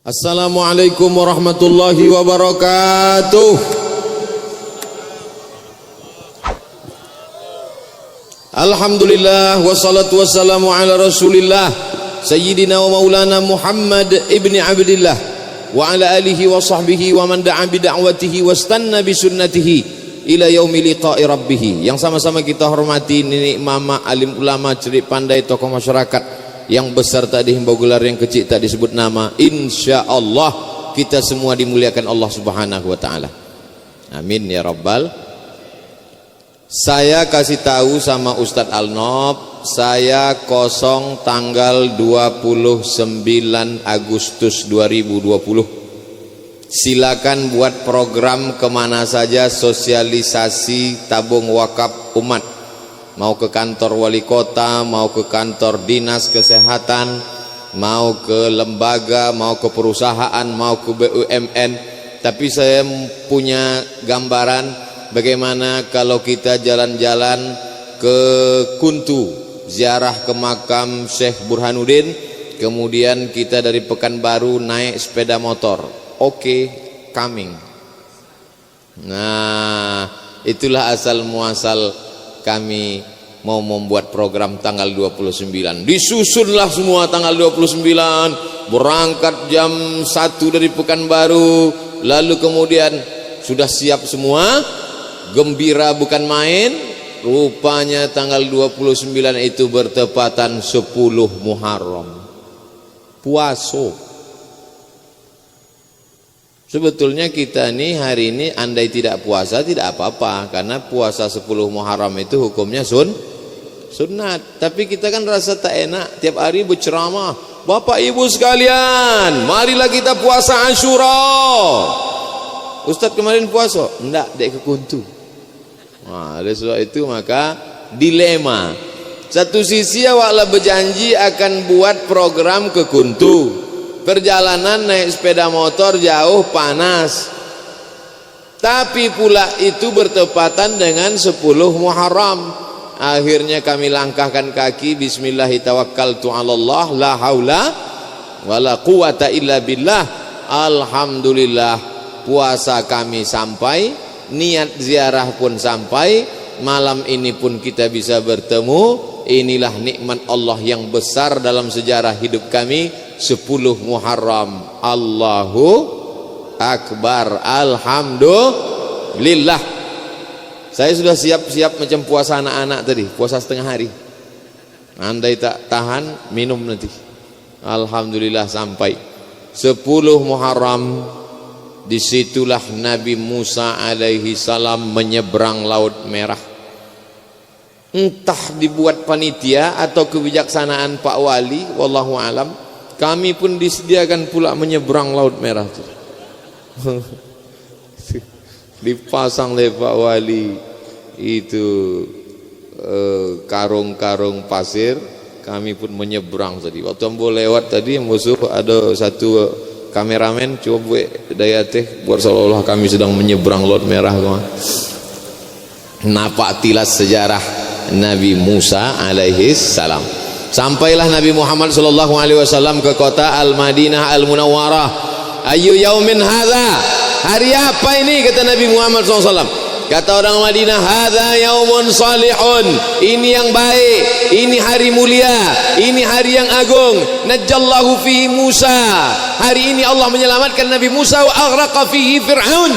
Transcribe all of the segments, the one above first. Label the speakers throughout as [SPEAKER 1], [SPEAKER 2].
[SPEAKER 1] Assalamualaikum warahmatullahi wabarakatuh. Alhamdulillah wassalatu wassalamu ala rasulillah Sayyidina wa maulana Muhammad ibni Abdillah wa ala alihi wa sahbihi wa man da'a bida'watihi wastanna bisunnatihi ila yaumi liqa'i rabbih. Yang sama-sama kita hormati nenek mama, alim ulama, cerdik pandai, tokoh masyarakat. Yang besar tak dihimbau gelar, yang kecil tak disebut nama. InsyaAllah kita semua dimuliakan Allah subhanahu wa ta'ala. Amin ya rabbal. Saya kasih tahu sama Ustadz Alnob, saya kosong tanggal 29 Agustus 2020. Silakan buat program kemana saja, sosialisasi tabung wakaf umat. Mau ke kantor wali kota, mau ke kantor dinas kesehatan, mau ke lembaga, mau ke perusahaan, mau ke BUMN. Tapi saya punya gambaran bagaimana kalau kita jalan-jalan ke Kuntu, ziarah ke makam Syekh Burhanuddin, kemudian kita dari Pekanbaru naik sepeda motor. Oke, coming. Nah, itulah asal muasal kami mau membuat program tanggal 29. Disusunlah semua tanggal 29, berangkat jam 1 dari Pekanbaru, lalu kemudian sudah siap semua, gembira bukan main. Rupanya tanggal 29 itu bertepatan 10 Muharram, puasa. Sebetulnya kita nih hari ini andai tidak puasa tidak apa-apa, karena puasa 10 Muharram itu hukumnya sunat. Tapi kita kan rasa tak enak tiap hari berceramah, Bapak Ibu sekalian, marilah kita puasa Asyura. Ustadz kemarin puasa? Enggak, dek ke Kuntu. Nah, oleh sebab itu maka dilema. Satu sisi awaklah berjanji akan buat program ke Kuntu, perjalanan naik sepeda motor jauh panas, tapi pula itu bertepatan dengan 10 Muharram. Akhirnya kami langkahkan kaki, bismillahirrahmanirrahim, la haula wala quwata illa billah. Alhamdulillah puasa kami sampai, niat ziarah pun sampai, malam ini pun kita bisa bertemu. Inilah nikmat Allah yang besar dalam sejarah hidup kami. 10 Muharram, Allahu Akbar, Alhamdulillah. Saya sudah siap-siap macam puasa anak-anak tadi, puasa setengah hari. Andai tak tahan, minum nanti. Alhamdulillah sampai 10 Muharram. Disitulah Nabi Musa alaihi salam menyeberang Laut Merah. Entah dibuat panitia atau kebijaksanaan Pak Wali, wallahu alam, kami pun disediakan pula menyeberang Laut Merah. Dipasang oleh Pak Wali itu karung-karung pasir, kami pun menyeberang tadi. Waktu ambo lewat tadi, musuh ada satu kameramen, coba buat daya teh buat seolah-olah kami sedang menyeberang Laut Merah. Napak tilas sejarah Nabi Musa alaihi salam. Sampailah Nabi Muhammad sallallahu alaihi wasallam ke kota Al-Madinah Al-Munawwarah. Ayu yaumin hadza, hari apa ini, kata Nabi Muhammad SAW. Kata orang Madinah, hadza yaumun salihun, ini yang baik, ini hari mulia, ini hari yang agung. Najjallahu fihi Musa, hari ini Allah menyelamatkan Nabi Musa. Wa aghraqa fihi Fir'aun,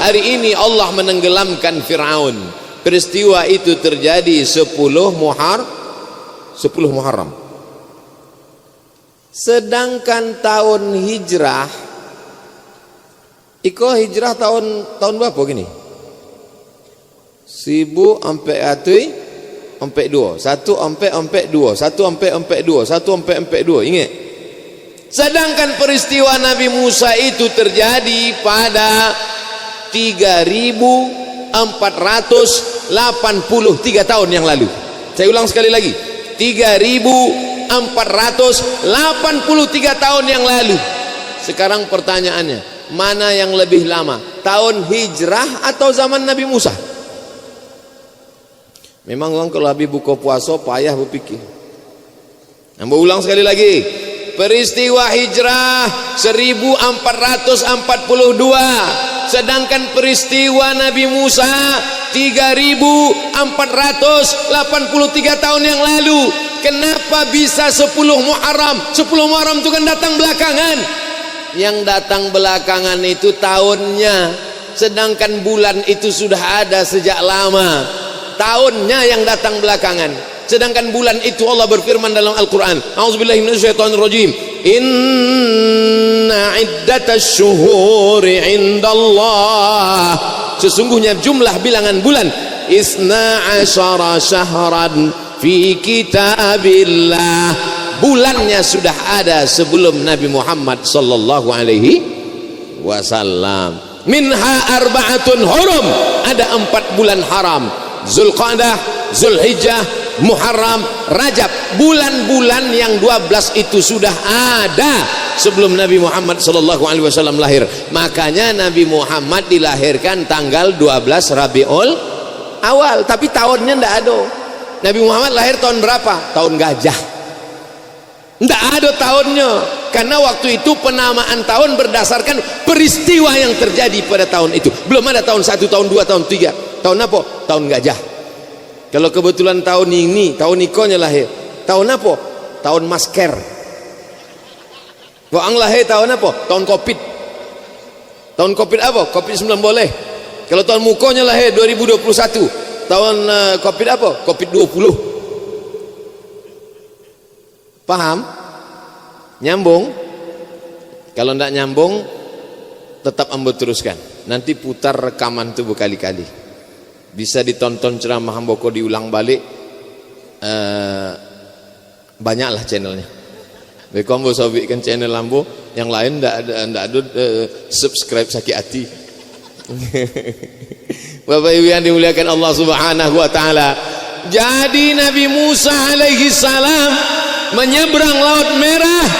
[SPEAKER 1] hari ini Allah menenggelamkan Fir'aun. Peristiwa itu terjadi 10 Muharram. Sedangkan tahun hijrah, iko hijrah tahun berapa gini? 1442, 1442, 1442, ingat? Sedangkan peristiwa Nabi Musa itu terjadi pada 3483 tahun yang lalu. Saya ulang sekali lagi, 3483 tahun yang lalu. Sekarang pertanyaannya, mana yang lebih lama, tahun hijrah atau zaman Nabi Musa? Memang orang kalau habis buka puasa payah berpikir. Ambo ulang sekali lagi, peristiwa hijrah 1442, sedangkan peristiwa Nabi Musa 3483 tahun yang lalu. Kenapa bisa 10 Muharram? 10 Muharram itu kan datang belakangan. Yang datang belakangan itu tahunnya, sedangkan bulan itu sudah ada sejak lama. Tahunnya yang datang belakangan, sedangkan bulan itu Allah berfirman dalam Al-Quran, a'udzubillahi minasyaitonirrajim, inna iddatasy syuhuri indallah, sesungguhnya jumlah bilangan bulan isna asyara syahran fi kitabillah, bulannya sudah ada sebelum Nabi Muhammad sallallahu alaihi wasallam. Minha arba'atun hurum, ada 4 bulan haram, Zulqa'dah, Zulhijjah, Muharram, Rajab. Bulan-bulan yang 12 itu sudah ada sebelum Nabi Muhammad sallallahu alaihi wasallam lahir. Makanya Nabi Muhammad dilahirkan tanggal 12 Rabiul Awal, tapi tahunnya ndak ada. Nabi Muhammad lahir tahun berapa? Tahun gajah. Ndak ada tahunnya, karena waktu itu penamaan tahun berdasarkan peristiwa yang terjadi pada tahun itu. Belum ada tahun 1, tahun 2, tahun 3. Tahun apa? Tahun gajah. Kalau kebetulan tahun ini, tahun ikonya lahir. Tahun apa? Tahun masker. Kalau lahir tahun apa? Tahun Covid. Tahun Covid apa? Covid-19 boleh. Kalau tahun mukonya lahir 2021. Tahun Covid apa? Covid-20. Paham? Nyambung? Kalau tidak nyambung, tetap ambo teruskan. Nanti putar rekaman itu berkali-kali. Bisa ditonton ceramah Hamboko diulang balik. Banyaklah channelnya. Beko ambo sabikan channel ambo, yang lain tidak ada subscribe sakit hati. Bapak Ibu yang dimuliakan Allah Subhanahu wa taala. Jadi Nabi Musa alaihi salam menyeberang Laut Merah,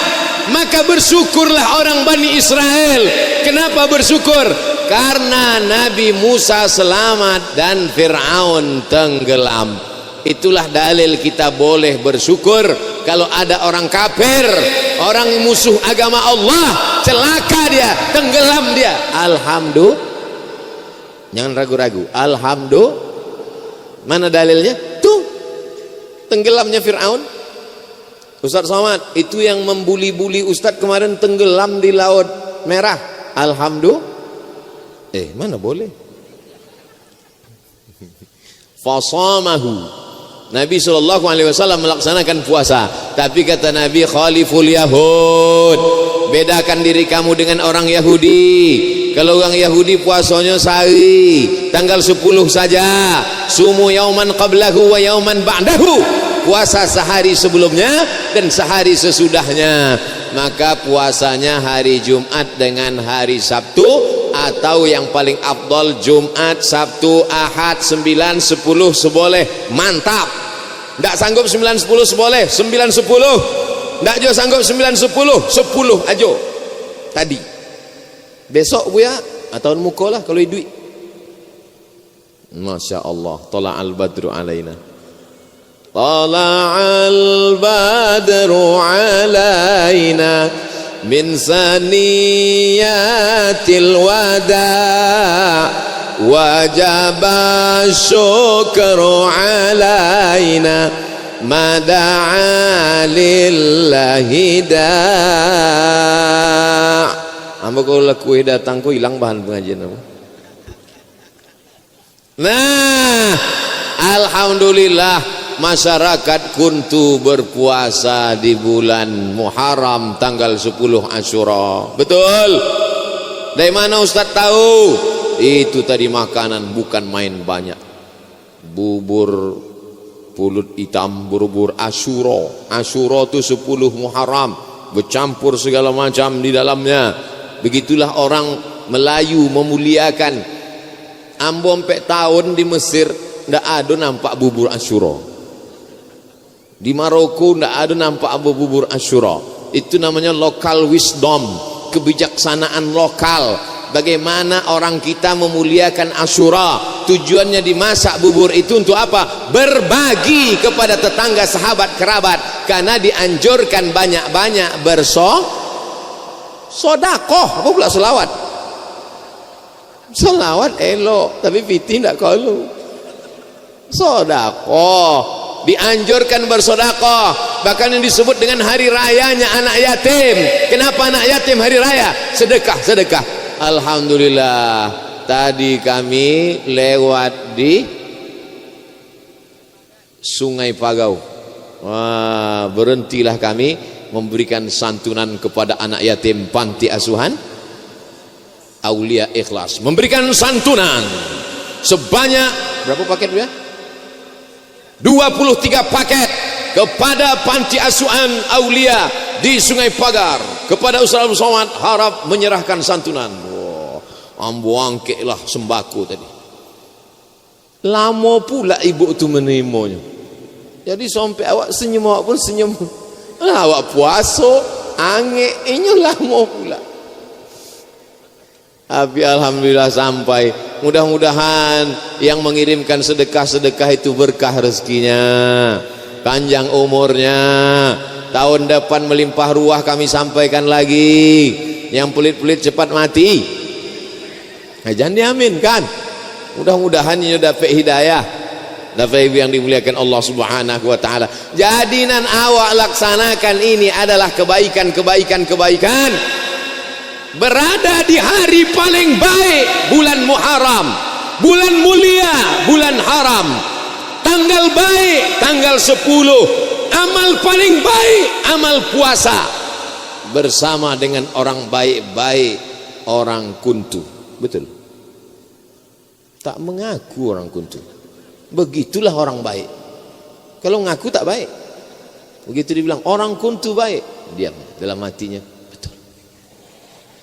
[SPEAKER 1] maka bersyukurlah orang Bani Israel. Kenapa bersyukur? Karena Nabi Musa selamat dan Fir'aun tenggelam. Itulah dalil kita boleh bersyukur kalau ada orang kafir, orang musuh agama Allah, celaka dia, tenggelam dia. Alhamdulillah. Jangan ragu-ragu. Alhamdulillah. Mana dalilnya? Tuh, tenggelamnya Fir'aun. Ustaz Somad, itu yang membuli-buli Ustaz kemarin tenggelam di Laut Merah. Alhamdulillah. Mana boleh? Fasamahu. Nabi SAW melaksanakan puasa, tapi kata Nabi, khaliful Yahud, bedakan diri kamu dengan orang Yahudi. Kalau orang Yahudi puasanya sehari, tanggal 10 saja. Sumu yauman qablahu wa yauman ba'dahu, puasa sehari sebelumnya dan sehari sesudahnya. Maka puasanya hari Jumat dengan hari Sabtu, atau yang paling afdal Jumat, Sabtu, Ahad, 9, 10 seboleh. Mantap. Tidak sanggup 9, 10 seboleh, 9, 10. Tidak juga sanggup 9, 10, 10 aja tadi. Besok buya atau muka lah kalau duit. Masya Allah. Tala'al badru alaina. Tala'al badru alaina min saniyatil wada' wajaba syukru alaina mada'a lillahi da'. Amba kalau laku datang ku hilang bahan pengajian apa? Nah, alhamdulillah masyarakat kuntu berpuasa di bulan Muharram tanggal 10 Asyura. Betul? Dari mana Ustaz tahu? Itu tadi makanan bukan main banyak. Bubur pulut hitam, bubur Asyura. Asyura itu 10 Muharram, bercampur segala macam di dalamnya. Begitulah orang Melayu memuliakan. Ambo sampai tahun di Mesir ndak ada nampak bubur Asyura. Di Maroko ndak ada nampak bubur Asyura. Itu namanya local wisdom, kebijaksanaan lokal. Bagaimana orang kita memuliakan Asyura? Tujuannya dimasak bubur itu untuk apa? Berbagi kepada tetangga, sahabat, kerabat. Karena dianjurkan banyak-banyak bersodakoh. Apa pula selawat? Selawat elok, tapi piti tidak kalau. Sodakoh dianjurkan bersodakoh, bahkan yang disebut dengan hari rayanya anak yatim. Kenapa anak yatim hari raya? Sedekah. Alhamdulillah, tadi kami lewat di Sungai Pagau. Wah, berhentilah kami memberikan santunan kepada anak yatim panti asuhan Aulia Ikhlas. Memberikan santunan sebanyak berapa paket ya? 23 paket kepada panti asuhan Aulia di Sungai Pagar. Kepada Ustaz Abdul Somad harap menyerahkan santunan. Wah, ambuangkelah sembako tadi. Lama pula ibu itu menerimanya. Jadi sampai awak senyum, awak pun senyum. Awak puasa, angin ini lama pula. Tapi alhamdulillah sampai. Mudah-mudahan yang mengirimkan sedekah-sedekah itu berkah rezekinya, panjang umurnya, tahun depan melimpah ruah. Kami sampaikan lagi, yang pelit-pelit cepat mati. Jangan diaminkan. Mudah-mudahan ini dapat hidayah. Dapat yang dimuliakan Allah Subhanahu wa taala. Jadinan awak laksanakan ini adalah kebaikan. Berada di hari paling baik, bulan Muharram, bulan mulia, bulan haram, tanggal baik, tanggal 10, amal paling baik, amal puasa, bersama dengan orang baik-baik, orang kuntu. Betul? Tak mengaku orang kuntu. Begitulah orang baik. Kalau ngaku tak baik. Begitu dibilang orang kuntu baik, diam dalam hatinya.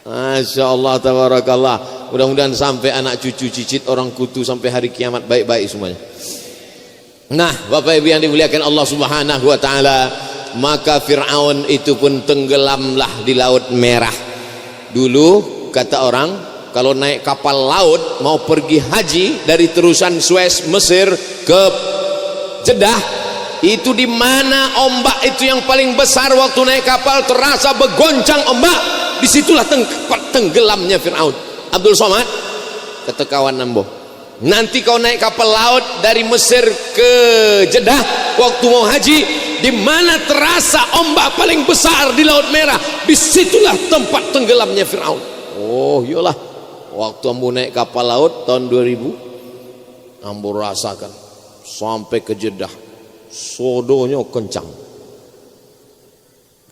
[SPEAKER 1] Masya Allah, tabarakallah. Mudah-mudahan sampai anak cucu cicit orang kutu sampai hari kiamat baik-baik semuanya. Nah, Bapak Ibu yang dimuliakan Allah Subhanahu wa taala, maka Fir'aun itu pun tenggelamlah di Laut Merah. Dulu kata orang, kalau naik kapal laut mau pergi haji dari terusan Suez Mesir ke Jeddah, itu di mana ombak itu yang paling besar waktu naik kapal terasa bergoncang ombak. Disitulah tempat tenggelamnya Fir'aun. Abdul Somad kata kawan Nambo, nanti kau naik kapal laut dari Mesir ke Jeddah waktu mau haji, di mana terasa ombak paling besar di Laut Merah, disitulah tempat tenggelamnya Fir'aun. Oh iyalah, waktu ambo naik kapal laut tahun 2000, ambo rasakan sampai ke Jeddah sodonya kencang.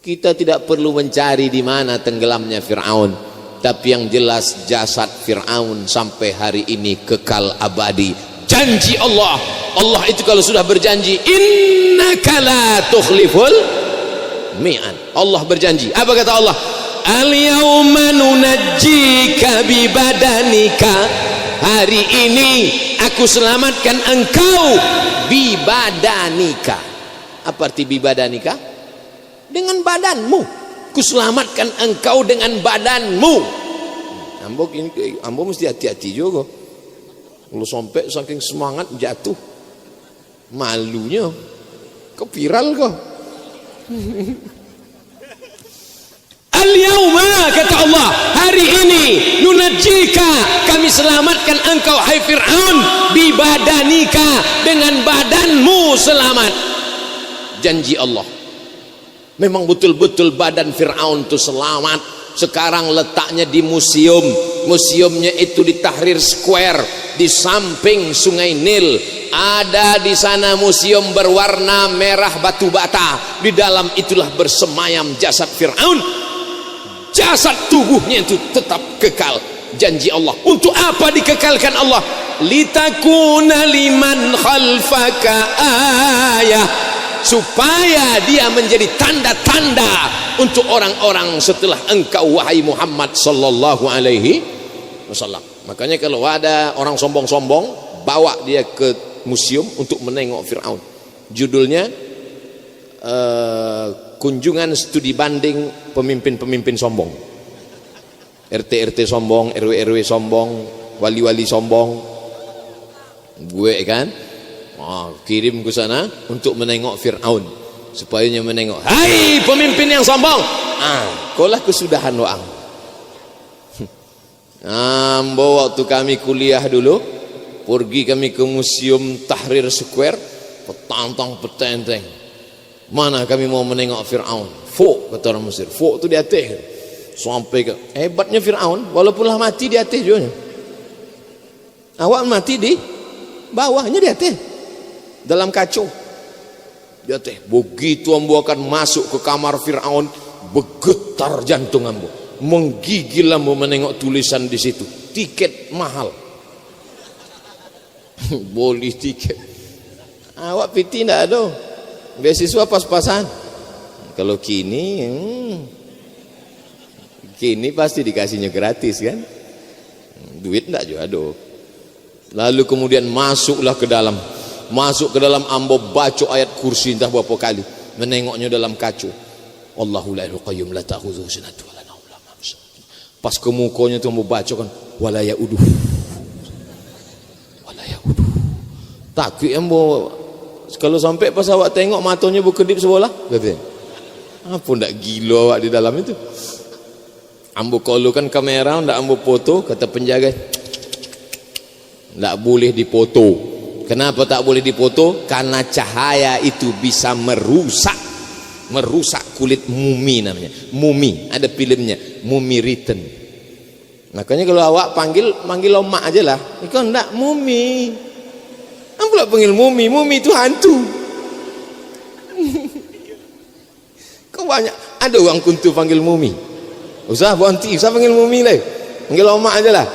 [SPEAKER 1] Kita tidak perlu mencari di mana tenggelamnya Fir'aun, tapi yang jelas jasad Fir'aun sampai hari ini kekal abadi. Janji Allah, Allah itu kalau sudah berjanji, innaka la tukhliful mi'ad. Allah berjanji. Apa kata Allah? Al-yawma nunajjika bi badanika. Hari ini aku selamatkan engkau bi badanika. Apa arti bi badanika? Dengan badanmu, ku selamatkan engkau dengan badanmu. Ambo mesti hati-hati juga. Kalau sampai saking semangat jatuh, malunya kepiral kok. Al-yawma kata Allah, hari ini nunajjika, kami selamatkan engkau hai Fir'aun bi badanika, dengan badanmu selamat. Janji Allah. Memang betul-betul badan Fir'aun itu selamat. Sekarang letaknya di museum. Museumnya itu di Tahrir Square, di samping Sungai Nil. Ada di sana museum berwarna merah batu bata. Di dalam itulah bersemayam jasad Fir'aun. Jasad tubuhnya itu tetap kekal. Janji Allah. Untuk apa dikekalkan Allah? Litakuna liman khalfaka ayah, supaya dia menjadi tanda-tanda untuk orang-orang setelah engkau wahai Muhammad sallallahu alaihi wasallam. Makanya kalau ada orang sombong-sombong, bawa dia ke museum untuk menengok Fir'aun. Judulnya kunjungan studi banding pemimpin-pemimpin sombong. RT sombong, RW sombong, wali sombong. Gue kan kirim ke sana untuk menengok Fir'aun, supaya dia menengok, hai pemimpin yang sombong, kolah kesudahan waang. Bawa waktu kami kuliah dulu, pergi kami ke Museum Tahrir Square, petenteng, mana kami mau menengok Fir'aun. Fok, kata orang Mesir, fok tu di atas. Sampai ke hebatnya Fir'aun, walaupun lah mati di atas juga. Awak mati di bawahnya, di atas, dalam kacau di atas. Begitu ambo akan masuk ke kamar Fir'aun, bergetar jantung ambo, menggigil ambo menengok tulisan di situ, tiket mahal. Boleh tiket. Awak piti ndak ada, beasiswa pas-pasan. Kalau kini pasti dikasihnya gratis kan, duit ndak juga ada. Lalu kemudian masuk ke dalam ambo baca ayat kursi entah berapa kali, menengoknya dalam kacu. Allahu la ilaha qayyum la ta'khudhuhu sinatun wa la nawm. Pas ke mukanya tu ambo baca kan, wala yauduh. Takut ambo kalau sampai pas awak tengok matanya berkedip sebelah, katanya, apa ndak gila awak di dalam itu. Ambo kalau kan kamera ndak ambo foto, kata penjaga, ndak boleh dipoto. Kenapa tak boleh dipoto? Karena cahaya itu bisa merusak kulit mumi, namanya mumi, ada filmnya Mummy Return. Makanya kalau awak panggil omak aja lah, kau ndak mumi, ambo lah panggil mumi itu hantu. Kau banyak ada orang kuntu panggil mumi, usah bonti, usah panggil mumi lah, panggil omak aja lah.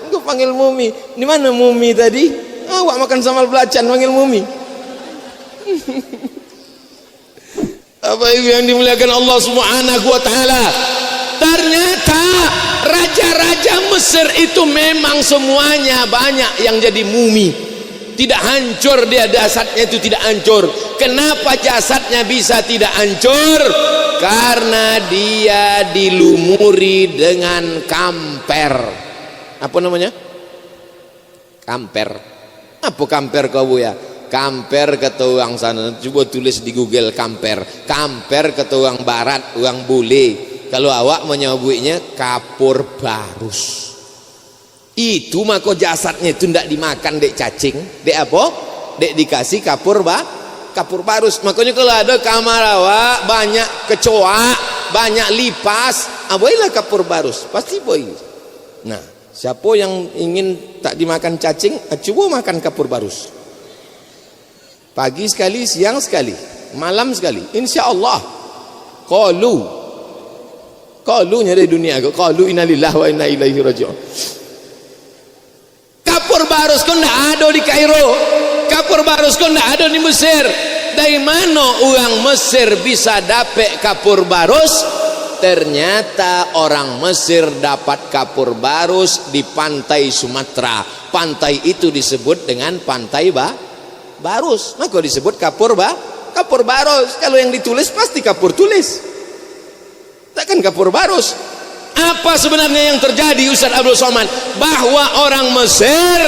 [SPEAKER 1] Kau panggil mumi, di mana mumi tadi? Awak makan sambal belacan panggil mumi. Apa itu yang dimuliakan Allah Subhanahu wa taala? Ternyata raja-raja Mesir itu memang semuanya banyak yang jadi mumi. Tidak hancur dia, jasadnya itu tidak hancur. Kenapa jasadnya bisa tidak hancur? Karena dia dilumuri dengan kamper. Apa namanya? Kamper. Apa kamper kau ya? Kamper kata orang sana, coba tulis di Google kamper. Kamper kata orang barat, orang bule. Kalau awak menyebutnya kapur barus. Itu maka jasadnya itu tidak dimakan dek cacing, dek apa? Dek dikasih kapur barus. Makanya kalau ada kamar awak banyak kecoa, banyak lipas, aboilah kapur barus, pasti boy. Nah, siapa yang ingin tak dimakan cacing, coba makan kapur barus. Pagi sekali, siang sekali, malam sekali, insya Allah. Qalunya dari dunia, qalu inna lillahi wa inna ilaihi raji'un. Kapur barus kau tidak ada di Kairo, kapur barus kau tidak ada di Mesir. Dari mana orang Mesir bisa dapat kapur barus? Ternyata orang Mesir dapat kapur barus di pantai Sumatera. Pantai itu disebut dengan pantai barus, maka disebut kapur barus. Kalau yang ditulis pasti kapur tulis, takkan kapur barus. Apa sebenarnya yang terjadi Ustaz Abdul Somad? Bahwa orang Mesir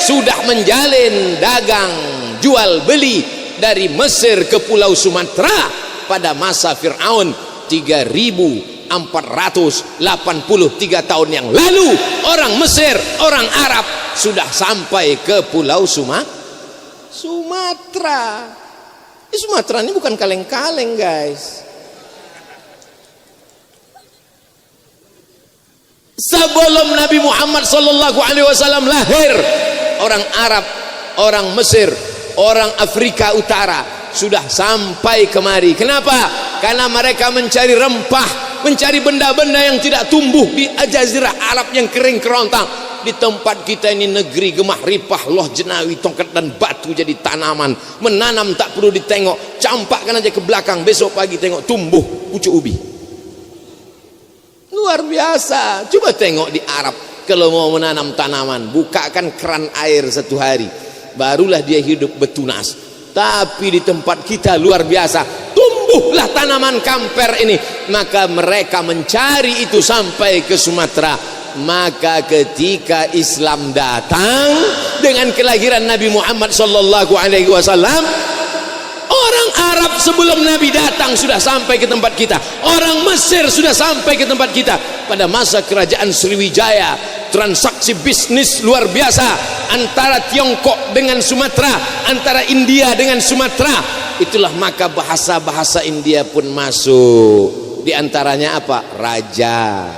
[SPEAKER 1] sudah menjalin dagang jual beli dari Mesir ke Pulau Sumatera pada masa Fir'aun 3483 tahun yang lalu. Orang Mesir, orang Arab sudah sampai ke Pulau Sumatera. Sumatera ini bukan kaleng-kaleng guys. Sebelum Nabi Muhammad SAW lahir, orang Arab, orang Mesir, orang Afrika Utara sudah sampai kemari. Kenapa? Karena mereka mencari rempah, mencari benda-benda yang tidak tumbuh di Jazirah Arab yang kering kerontang. Di tempat kita ini negeri gemah ripah, loh jenawi, tongkat dan batu jadi tanaman. Menanam tak perlu ditengok, campakkan aja ke belakang, besok pagi tengok tumbuh pucuk ubi. Luar biasa. Coba tengok di Arab, kalau mau menanam tanaman, bukakan keran air 1 hari, barulah dia hidup bertunas. Tapi di tempat kita luar biasa, tumbuh tumbuhlah tanaman kamper ini. Maka mereka mencari itu sampai ke Sumatera. Maka ketika Islam datang dengan kelahiran Nabi Muhammad sallallahu alaihi wasallam, orang Arab sebelum Nabi datang sudah sampai ke tempat kita. Orang Mesir sudah sampai ke tempat kita. Pada masa kerajaan Sriwijaya, transaksi bisnis luar biasa antara Tiongkok dengan Sumatera, antara India dengan Sumatera. Itulah maka bahasa-bahasa India pun masuk. Di antaranya apa? Raja,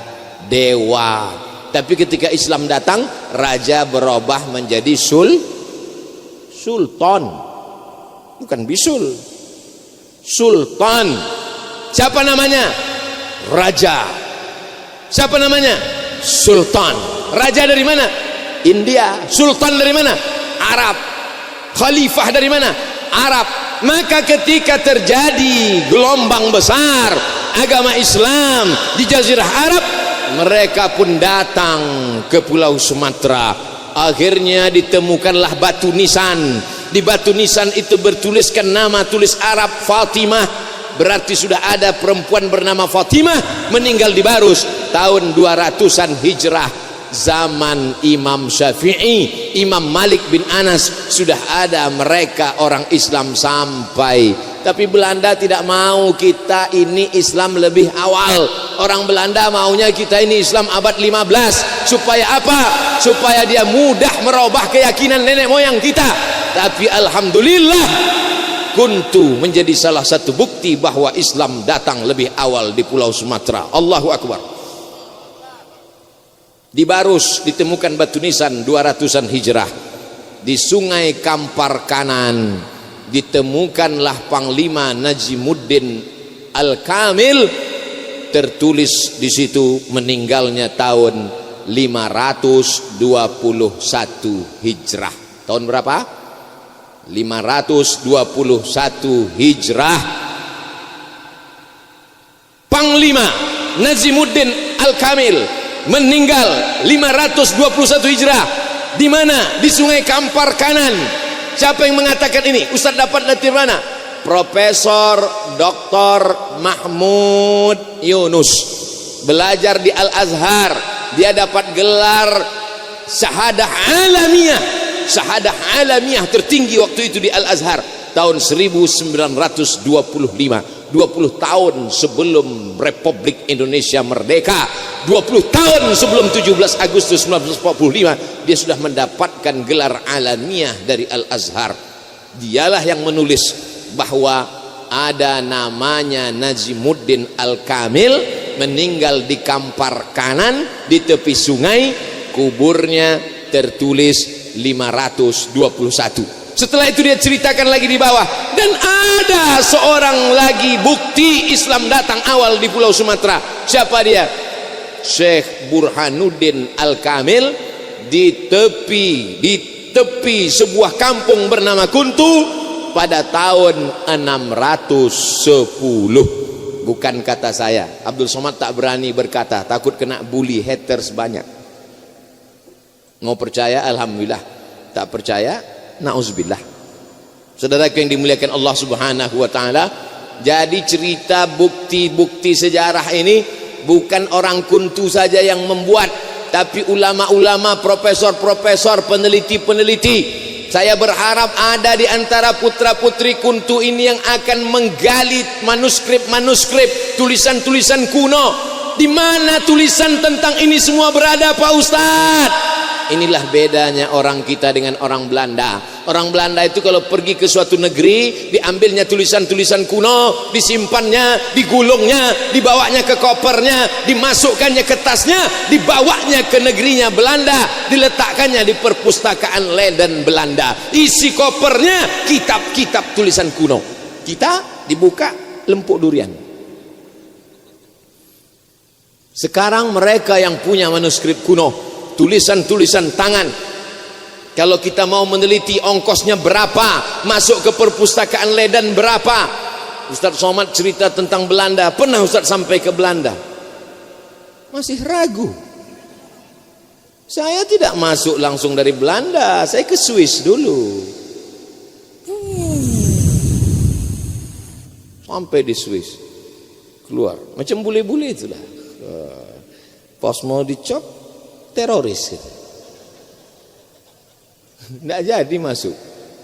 [SPEAKER 1] dewa. Tapi ketika Islam datang, raja berubah menjadi sultan. Bukan bisul, sultan. Siapa namanya? Raja. Siapa namanya? Sultan. Raja dari mana? India. Sultan dari mana? Arab. Khalifah dari mana? Arab. Maka ketika terjadi gelombang besar agama Islam di Jazirah Arab, mereka pun datang ke Pulau Sumatera. Akhirnya ditemukanlah batu nisan. Di batu nisan itu bertuliskan nama tulis Arab Fatimah. Berarti sudah ada perempuan bernama Fatimah meninggal di Barus tahun 200-an Hijrah, zaman Imam Syafi'i, Imam Malik bin Anas. Sudah ada mereka orang Islam sampai. Tapi Belanda tidak mau kita ini Islam lebih awal. Orang Belanda maunya kita ini Islam abad 15. Supaya apa? Supaya dia mudah merubah keyakinan nenek moyang kita. Tapi alhamdulillah, kuntu menjadi salah satu bukti bahwa Islam datang lebih awal di Pulau Sumatera. Allahu Akbar. Di Barus ditemukan batu nisan 200-an Hijrah. Di Sungai Kampar Kanan ditemukanlah Panglima Najimuddin Al-Kamil. Tertulis di situ meninggalnya tahun 521 Hijrah. Tahun berapa? 521 Hijrah. Panglima Najimuddin Al-Kamil meninggal 521 Hijrah. Di mana? Di Sungai Kampar Kanan. Siapa yang mengatakan ini? Ustaz dapat dari mana? Profesor Dr. Mahmud Yunus, belajar di Al-Azhar. Dia dapat gelar syahadah alamiah. Syahadah alamiah tertinggi waktu itu di Al-Azhar tahun 1925, 20 tahun sebelum Republik Indonesia merdeka, 20 tahun sebelum 17 Agustus 1945 dia sudah mendapatkan gelar alamiah dari Al-Azhar. Dialah yang menulis bahwa ada namanya Najimuddin Al-Kamil meninggal di Kampar Kanan di tepi sungai, kuburnya tertulis 521. Setelah itu dia ceritakan lagi di bawah, dan ada seorang lagi bukti Islam datang awal di Pulau Sumatera. Siapa dia? Syekh Burhanuddin Al-Kamil di tepi sebuah kampung bernama Kuntu pada tahun 610. Bukan kata saya. Abdul Somad tak berani berkata, takut kena bully haters banyak. Mau percaya alhamdulillah, tak percaya nauzubillah. Saudaraku yang dimuliakan Allah Subhanahu wa taala, jadi cerita bukti-bukti sejarah ini bukan orang Kuntu saja yang membuat, tapi ulama-ulama, profesor-profesor, peneliti-peneliti. Saya berharap ada di antara putra-putri Kuntu ini yang akan menggali manuskrip-manuskrip, tulisan-tulisan kuno. Di mana tulisan tentang ini semua berada, Pak Ustadz? Inilah bedanya orang kita dengan orang Belanda. Orang Belanda itu kalau pergi ke suatu negeri, diambilnya tulisan-tulisan kuno, disimpannya, digulungnya, dibawanya ke kopernya, dimasukkannya ke tasnya, dibawanya ke negerinya Belanda, diletakkannya di perpustakaan Leiden Belanda. Isi kopernya kitab-kitab tulisan kuno. Kita dibuka lempuk durian. Sekarang mereka yang punya manuskrip kuno, tulisan-tulisan tangan, kalau kita mau meneliti ongkosnya berapa, masuk ke perpustakaan Leiden berapa. Ustaz Somad cerita tentang Belanda, pernah Ustaz sampai ke Belanda? Masih ragu. Saya tidak masuk langsung dari Belanda, saya ke Swiss dulu. sampai di Swiss keluar macam bule-bule itulah. Pas mau dicop teroris gitu. Nggak jadi masuk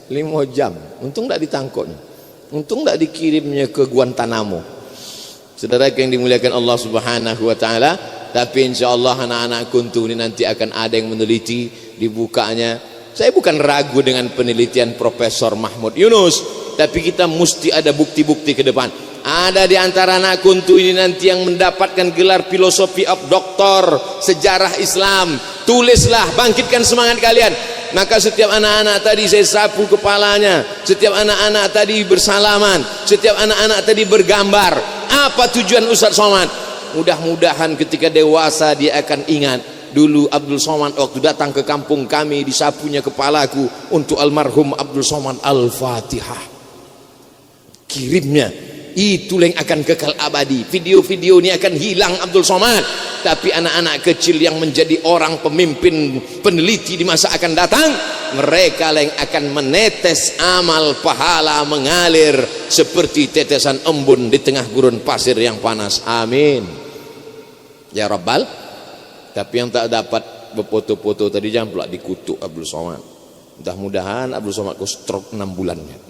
[SPEAKER 1] 5 jam. Untung nggak ditangkapnya, untung nggak dikirimnya ke Guantanamo. Saudara yang dimuliakan Allah Subhanahu wa taala, tapi insyaallah anak-anak kuntu ini nanti akan ada yang meneliti, dibukanya. Saya bukan ragu dengan penelitian Profesor Mahmud Yunus, tapi kita mesti ada bukti-bukti ke depan. Ada di antara anak kuntu ini nanti yang mendapatkan gelar filosofi of doktor sejarah Islam. Tulislah, bangkitkan semangat kalian. Maka setiap anak-anak tadi saya sapu kepalanya, setiap anak-anak tadi bersalaman, setiap anak-anak tadi bergambar. Apa tujuan Ustaz Somad? Mudah-mudahan ketika dewasa dia akan ingat, dulu Abdul Somad waktu datang ke kampung kami disapunya kepalaku untuk almarhum Abdul Somad Al-Fatihah. Kirimnya, itu yang akan kekal abadi. Video-video ini akan hilang Abdul Somad, tapi anak-anak kecil yang menjadi orang pemimpin peneliti di masa akan datang, mereka yang akan menetes amal pahala mengalir seperti tetesan embun di tengah gurun pasir yang panas. Amin ya Rabbal. Tapi yang tak dapat berfoto-foto tadi jangan pula dikutuk Abdul Somad. Mudah-mudahan Abdul Somad kau stroke 6 bulannya.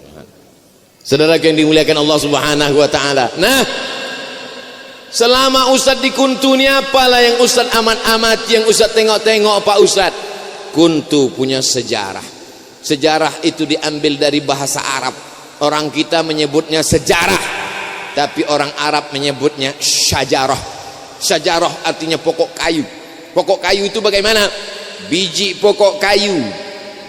[SPEAKER 1] Saudara yang dimuliakan Allah Subhanahu wa taala. Nah, selama Ustaz di Kuntu ini apalah yang Ustaz amat-amati, yang Ustaz tengok-tengok Pak Ustaz? Kuntu punya sejarah. Sejarah itu diambil dari bahasa Arab. Orang kita menyebutnya sejarah, tapi orang Arab menyebutnya syajarah. Syajarah artinya pokok kayu. Pokok kayu itu bagaimana? Biji pokok kayu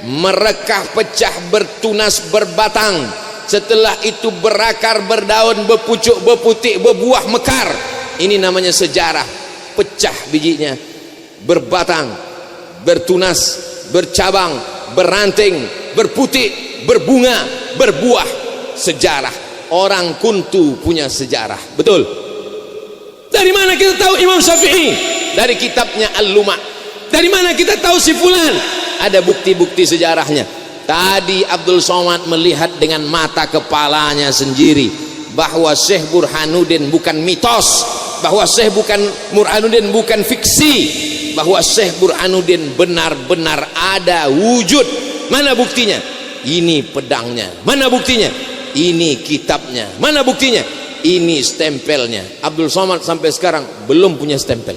[SPEAKER 1] merekah, pecah, bertunas, berbatang. Setelah itu berakar, berdaun, berpucuk, berputik, berbuah, mekar. Ini namanya sejarah. Pecah bijinya, berbatang, bertunas, bercabang, beranting, berputik, berbunga, berbuah. Sejarah. Orang Kuntu punya sejarah. Betul? Dari mana kita tahu Imam Syafi'i? Dari kitabnya Al-Lumah. Dari mana kita tahu si fulan? Ada bukti-bukti sejarahnya. Tadi Abdul Somad melihat dengan mata kepalanya sendiri bahwa Syekh Burhanuddin bukan mitos, bahwa Syekh Burhanuddin bukan fiksi, bahwa Syekh Burhanuddin benar-benar ada wujud. Mana buktinya? Ini pedangnya. Mana buktinya? Ini kitabnya. Mana buktinya? Ini stempelnya. Abdul Somad sampai sekarang belum punya stempel.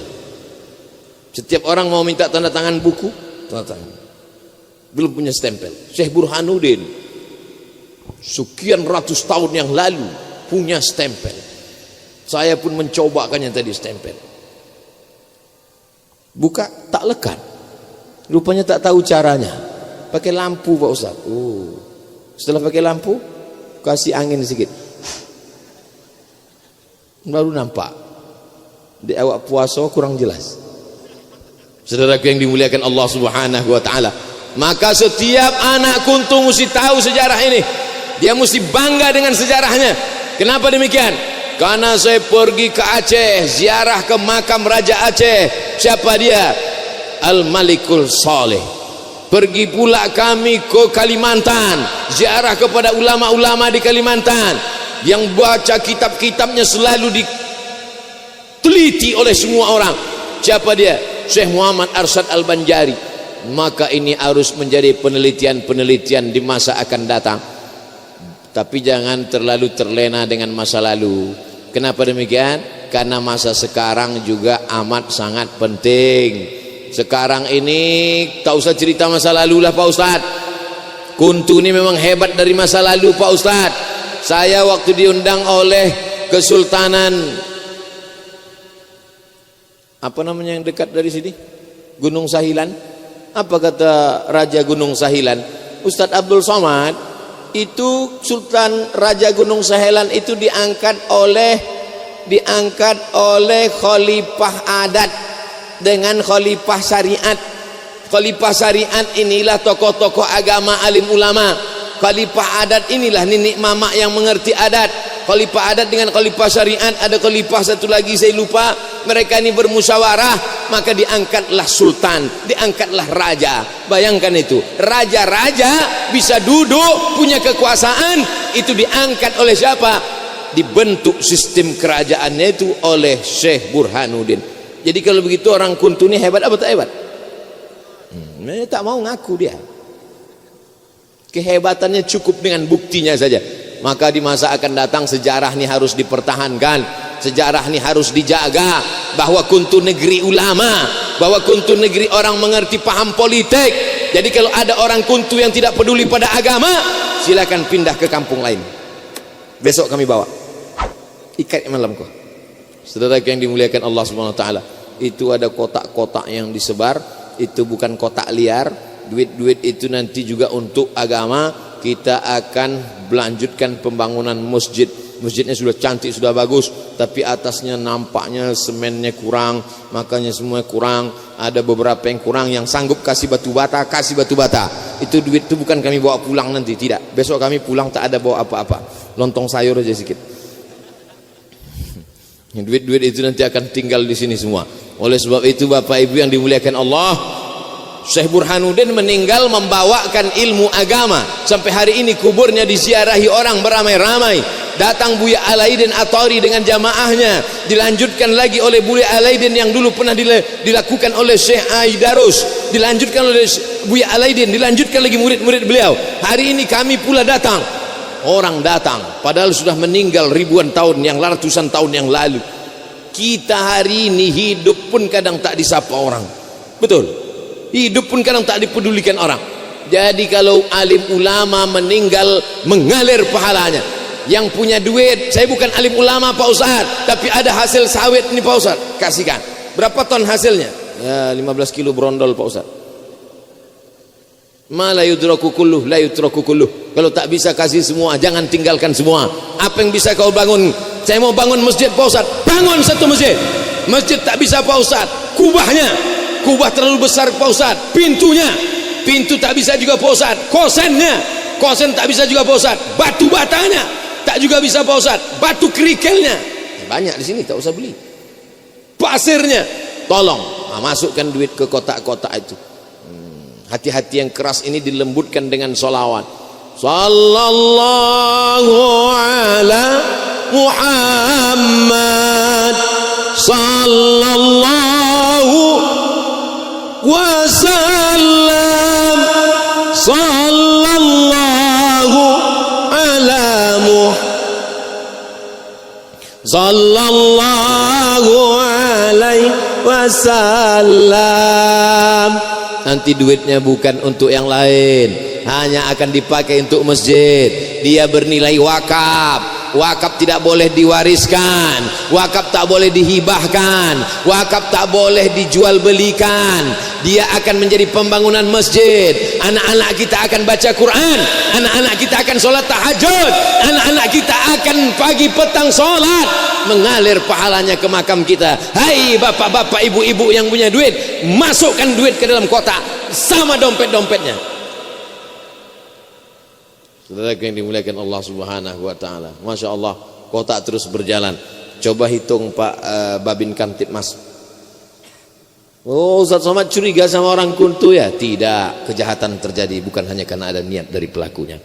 [SPEAKER 1] Setiap orang mau minta tanda tangan buku, tanda tangan, belum punya stempel. Syekh Burhanuddin sekian ratus tahun yang lalu punya stempel. Saya pun mencobakannya tadi stempel. Buka tak lekat. Rupanya tak tahu caranya. Pakai lampu Pak Ustaz. Setelah pakai lampu, kasih angin sedikit, baru nampak. Di awak puasa kurang jelas. Saudaraku yang dimuliakan Allah Subhanahu wa taala, maka setiap anak Kuntu mesti tahu sejarah ini. Dia mesti bangga dengan sejarahnya. Kenapa demikian? Karena saya pergi ke Aceh, ziarah ke makam Raja Aceh. Siapa dia? Al-Malikul Saleh. Pergi pula kami ke Kalimantan, ziarah kepada ulama-ulama di Kalimantan yang baca kitab-kitabnya selalu diteliti oleh semua orang. Siapa dia? Syekh Muhammad Arsyad Al-Banjari. Maka ini harus menjadi penelitian-penelitian di masa akan datang. Tapi jangan terlalu terlena dengan masa lalu. Kenapa demikian? Karena masa sekarang juga amat sangat penting. Sekarang ini tak usah cerita masa lalu lah Pak Ustaz. Kuntu ini memang hebat dari masa lalu Pak Ustaz. Saya waktu diundang oleh Kesultanan apa namanya yang dekat dari sini, Gunung Sahilan. Apa kata Raja Gunung Sahilan? Ustadz Abdul Somad itu Sultan Raja Gunung Sahilan itu diangkat oleh khalifah adat dengan khalifah syariat. Khalifah syariat inilah tokoh-tokoh agama, alim ulama. Khalifah adat inilah nenek mama yang mengerti adat. Khalifah adat dengan khalifah syariat, ada khalifah satu lagi saya lupa. Mereka ini bermusyawarah, maka diangkatlah sultan, diangkatlah raja. Bayangkan itu, raja-raja bisa duduk punya kekuasaan, itu diangkat oleh siapa? dibentuk sistem kerajaannya itu oleh Syekh Burhanuddin. Jadi kalau begitu orang Kuntu ini hebat apa tak hebat? Dia tak mau ngaku dia. Kehebatannya cukup dengan buktinya saja. Maka di masa akan datang sejarah ini harus dipertahankan, sejarah ini harus dijaga, bahwa Kuntu negeri ulama, bahwa Kuntu negeri orang mengerti paham politik. Jadi kalau ada orang Kuntu yang tidak peduli pada agama, silakan pindah ke kampung lain. Besok kami bawa. Ikat malam kau. Saudara yang dimuliakan Allah Subhanahu wa taala, itu ada kotak-kotak yang disebar, itu bukan kotak liar. Duit-duit itu nanti juga untuk agama. Kita akan melanjutkan pembangunan masjid. Masjidnya sudah cantik, sudah bagus, tapi atasnya nampaknya semennya kurang, makanya semua kurang. Ada beberapa yang kurang, yang sanggup kasih batu bata, kasih batu bata. Itu duit itu bukan kami bawa pulang nanti, tidak. Besok kami pulang tak ada bawa apa-apa, lontong sayur aja sedikit. Duit-duit itu nanti akan tinggal di sini semua. Oleh sebab itu Bapak Ibu yang dimuliakan Allah, Syekh Burhanuddin meninggal membawakan ilmu agama. Sampai hari ini kuburnya diziarahi orang beramai-ramai. Datang Buya Alaidin Athari dengan jamaahnya, dilanjutkan lagi oleh Buya Alaidin yang dulu pernah dilakukan oleh Syekh Aidarus, dilanjutkan oleh Buya Alaidin, dilanjutkan lagi murid-murid beliau. Hari ini kami pula datang. Orang datang padahal sudah meninggal ribuan tahun, yang ratusan tahun yang lalu. Kita hari ini hidup pun kadang tak disapa orang. Betul. Hidup pun kadang tak dipedulikan orang. Jadi kalau alim ulama meninggal, mengalir pahalanya. Yang punya duit, saya bukan alim ulama Pak Ustaz, tapi ada hasil sawit ini Pak Ustaz, kasihkan. Berapa ton hasilnya? Ya 15 kilo brondol Pak Ustaz. Ma la yudraku kulluh, la yutraku kulluh. Kalau tak bisa kasih semua, jangan tinggalkan semua. Apa yang bisa kau bangun? Saya mau bangun masjid Pak Ustaz. Bangun satu masjid. Masjid tak bisa Pak Ustaz, kubahnya. Kubah terlalu besar Pak Ustaz, pintunya, pintu tak bisa juga Pak Ustaz, kosennya, kosen tak bisa juga Pak Ustaz, batu batanya tak juga bisa Pak Ustaz, batu kerikelnya banyak di sini, tak usah beli, pasirnya tolong. Masukkan duit ke kotak-kotak itu. Hati-hati yang keras ini dilembutkan dengan sholawat. Sallallahu ala Muhammad, sallallahu wasallam, sallallahu ala sallallahu alaihi wasallam. Nanti duitnya bukan untuk yang lain, hanya akan dipakai untuk masjid. Dia bernilai wakaf. Wakaf tidak boleh diwariskan, wakaf tak boleh dihibahkan, wakaf tak boleh dijual belikan. Dia akan menjadi pembangunan masjid. Anak-anak kita akan baca Quran, anak-anak kita akan sholat tahajud, anak-anak kita akan pagi petang sholat, mengalir pahalanya ke makam kita. Hai bapak-bapak, ibu-ibu yang punya duit, masukkan duit ke dalam kotak sama dompet-dompetnya. Saudara yang dimuliakan Allah Subhanahu wa taala. Masya Allah, kotak terus berjalan. Coba hitung Pak Babin Kamtipmas. Oh, Ustaz Somad curiga sama orang Kuntu ya? Tidak, kejahatan terjadi bukan hanya karena ada niat dari pelakunya.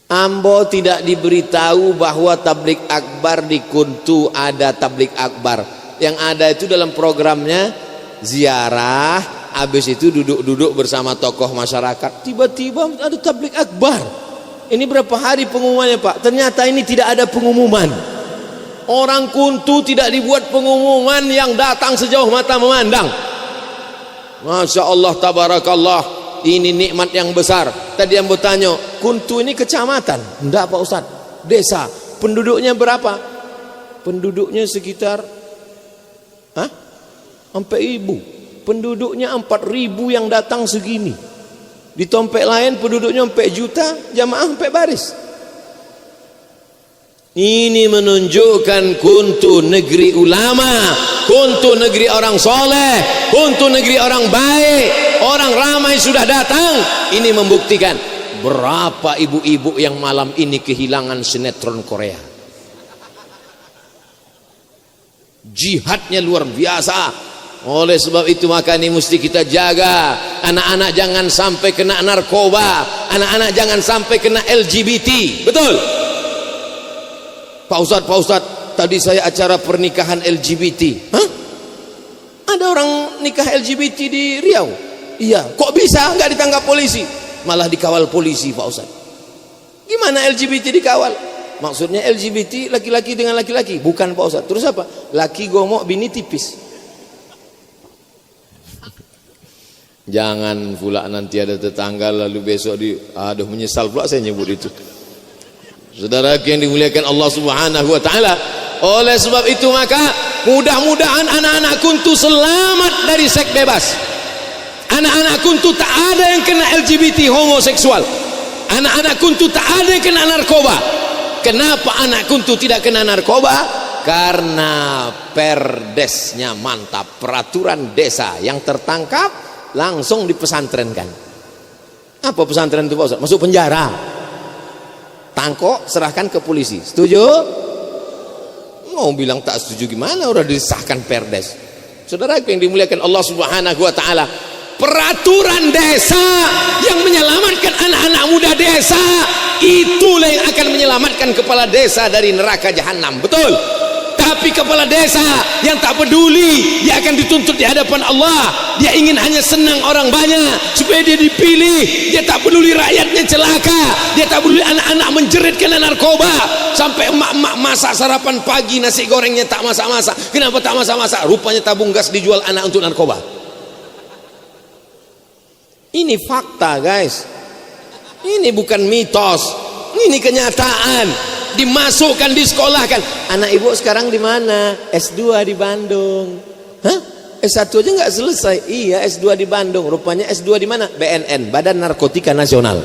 [SPEAKER 1] Ambo tidak diberitahu bahwa tablik akbar di Kuntu ada tablik akbar. Yang ada itu dalam programnya ziarah. Habis itu duduk-duduk bersama tokoh masyarakat. Tiba-tiba ada tablik akbar. Ini berapa hari pengumumannya Pak? Ternyata ini tidak ada pengumuman. Orang Kuntu tidak dibuat pengumuman, yang datang sejauh mata memandang. Masya Allah, tabarakallah. Ini nikmat yang besar. Tadi yang bertanya, Kuntu ini kecamatan? Enggak Pak Ustaz, desa. Penduduknya berapa? Penduduknya sekitar 4.000. Penduduknya 4.000 yang datang segini. Di tempat lain penduduknya 4 juta, jamaah 4 baris. Ini menunjukkan Kuntu negeri ulama, Kuntu negeri orang soleh, Kuntu negeri orang baik. Orang ramai sudah datang. Ini membuktikan berapa ibu-ibu yang malam ini kehilangan sinetron Korea. Jihadnya luar biasa. Oleh sebab itu maka ini mesti kita jaga. Anak-anak jangan sampai kena narkoba, anak-anak jangan sampai kena LGBT. Betul? Pak Ustadz, tadi saya acara pernikahan LGBT. Hah? Ada orang nikah LGBT di Riau? Iya. Kok bisa nggak ditangkap polisi? Malah dikawal polisi, Pak Ustadz. Gimana LGBT dikawal? Maksudnya LGBT laki-laki dengan laki-laki? Bukan, Pak Ustadz. Terus apa? Laki gomok, bini tipis. Jangan pula nanti ada tetangga lalu besok aduh menyesal pula saya nyebut itu. Saudara yang dimuliakan Allah Subhanahu wa taala, oleh sebab itu maka mudah-mudahan anak-anak kuntu selamat dari seks bebas. Anak-anak kuntu tak ada yang kena LGBT homoseksual. Anak-anak kuntu tak ada yang kena narkoba. Kenapa anak kuntu tidak kena narkoba? Karena perdesnya mantap, peraturan desa yang tertangkap langsung dipesantrenkan. Apa pesantren itu, Pak Ustaz? Masuk penjara. Tangkok serahkan ke polisi. Setuju? Mau bilang tak setuju gimana? Udah disahkan perdes. Saudara yang dimuliakan Allah Subhanahu wa taala, peraturan desa yang menyelamatkan anak-anak muda desa, itulah yang akan menyelamatkan kepala desa dari neraka jahanam. Betul? Tapi kepala desa yang tak peduli, dia akan dituntut di hadapan Allah. Dia ingin hanya senang orang banyak supaya dia dipilih. Dia tak peduli rakyatnya celaka. Dia tak peduli anak-anak menjerit kena narkoba. Sampai emak-emak masak sarapan pagi, nasi gorengnya tak masak-masak. Kenapa tak masak-masak? Rupanya tabung gas dijual anak untuk narkoba. Ini fakta, guys. Ini bukan mitos. Ini kenyataan. Dimasukkan, disekolahkan. Anak ibu sekarang di mana? S2 di Bandung. Hah? S1 aja nggak selesai. Iya, S2 di Bandung. Rupanya S2 di mana? BNN, Badan Narkotika Nasional.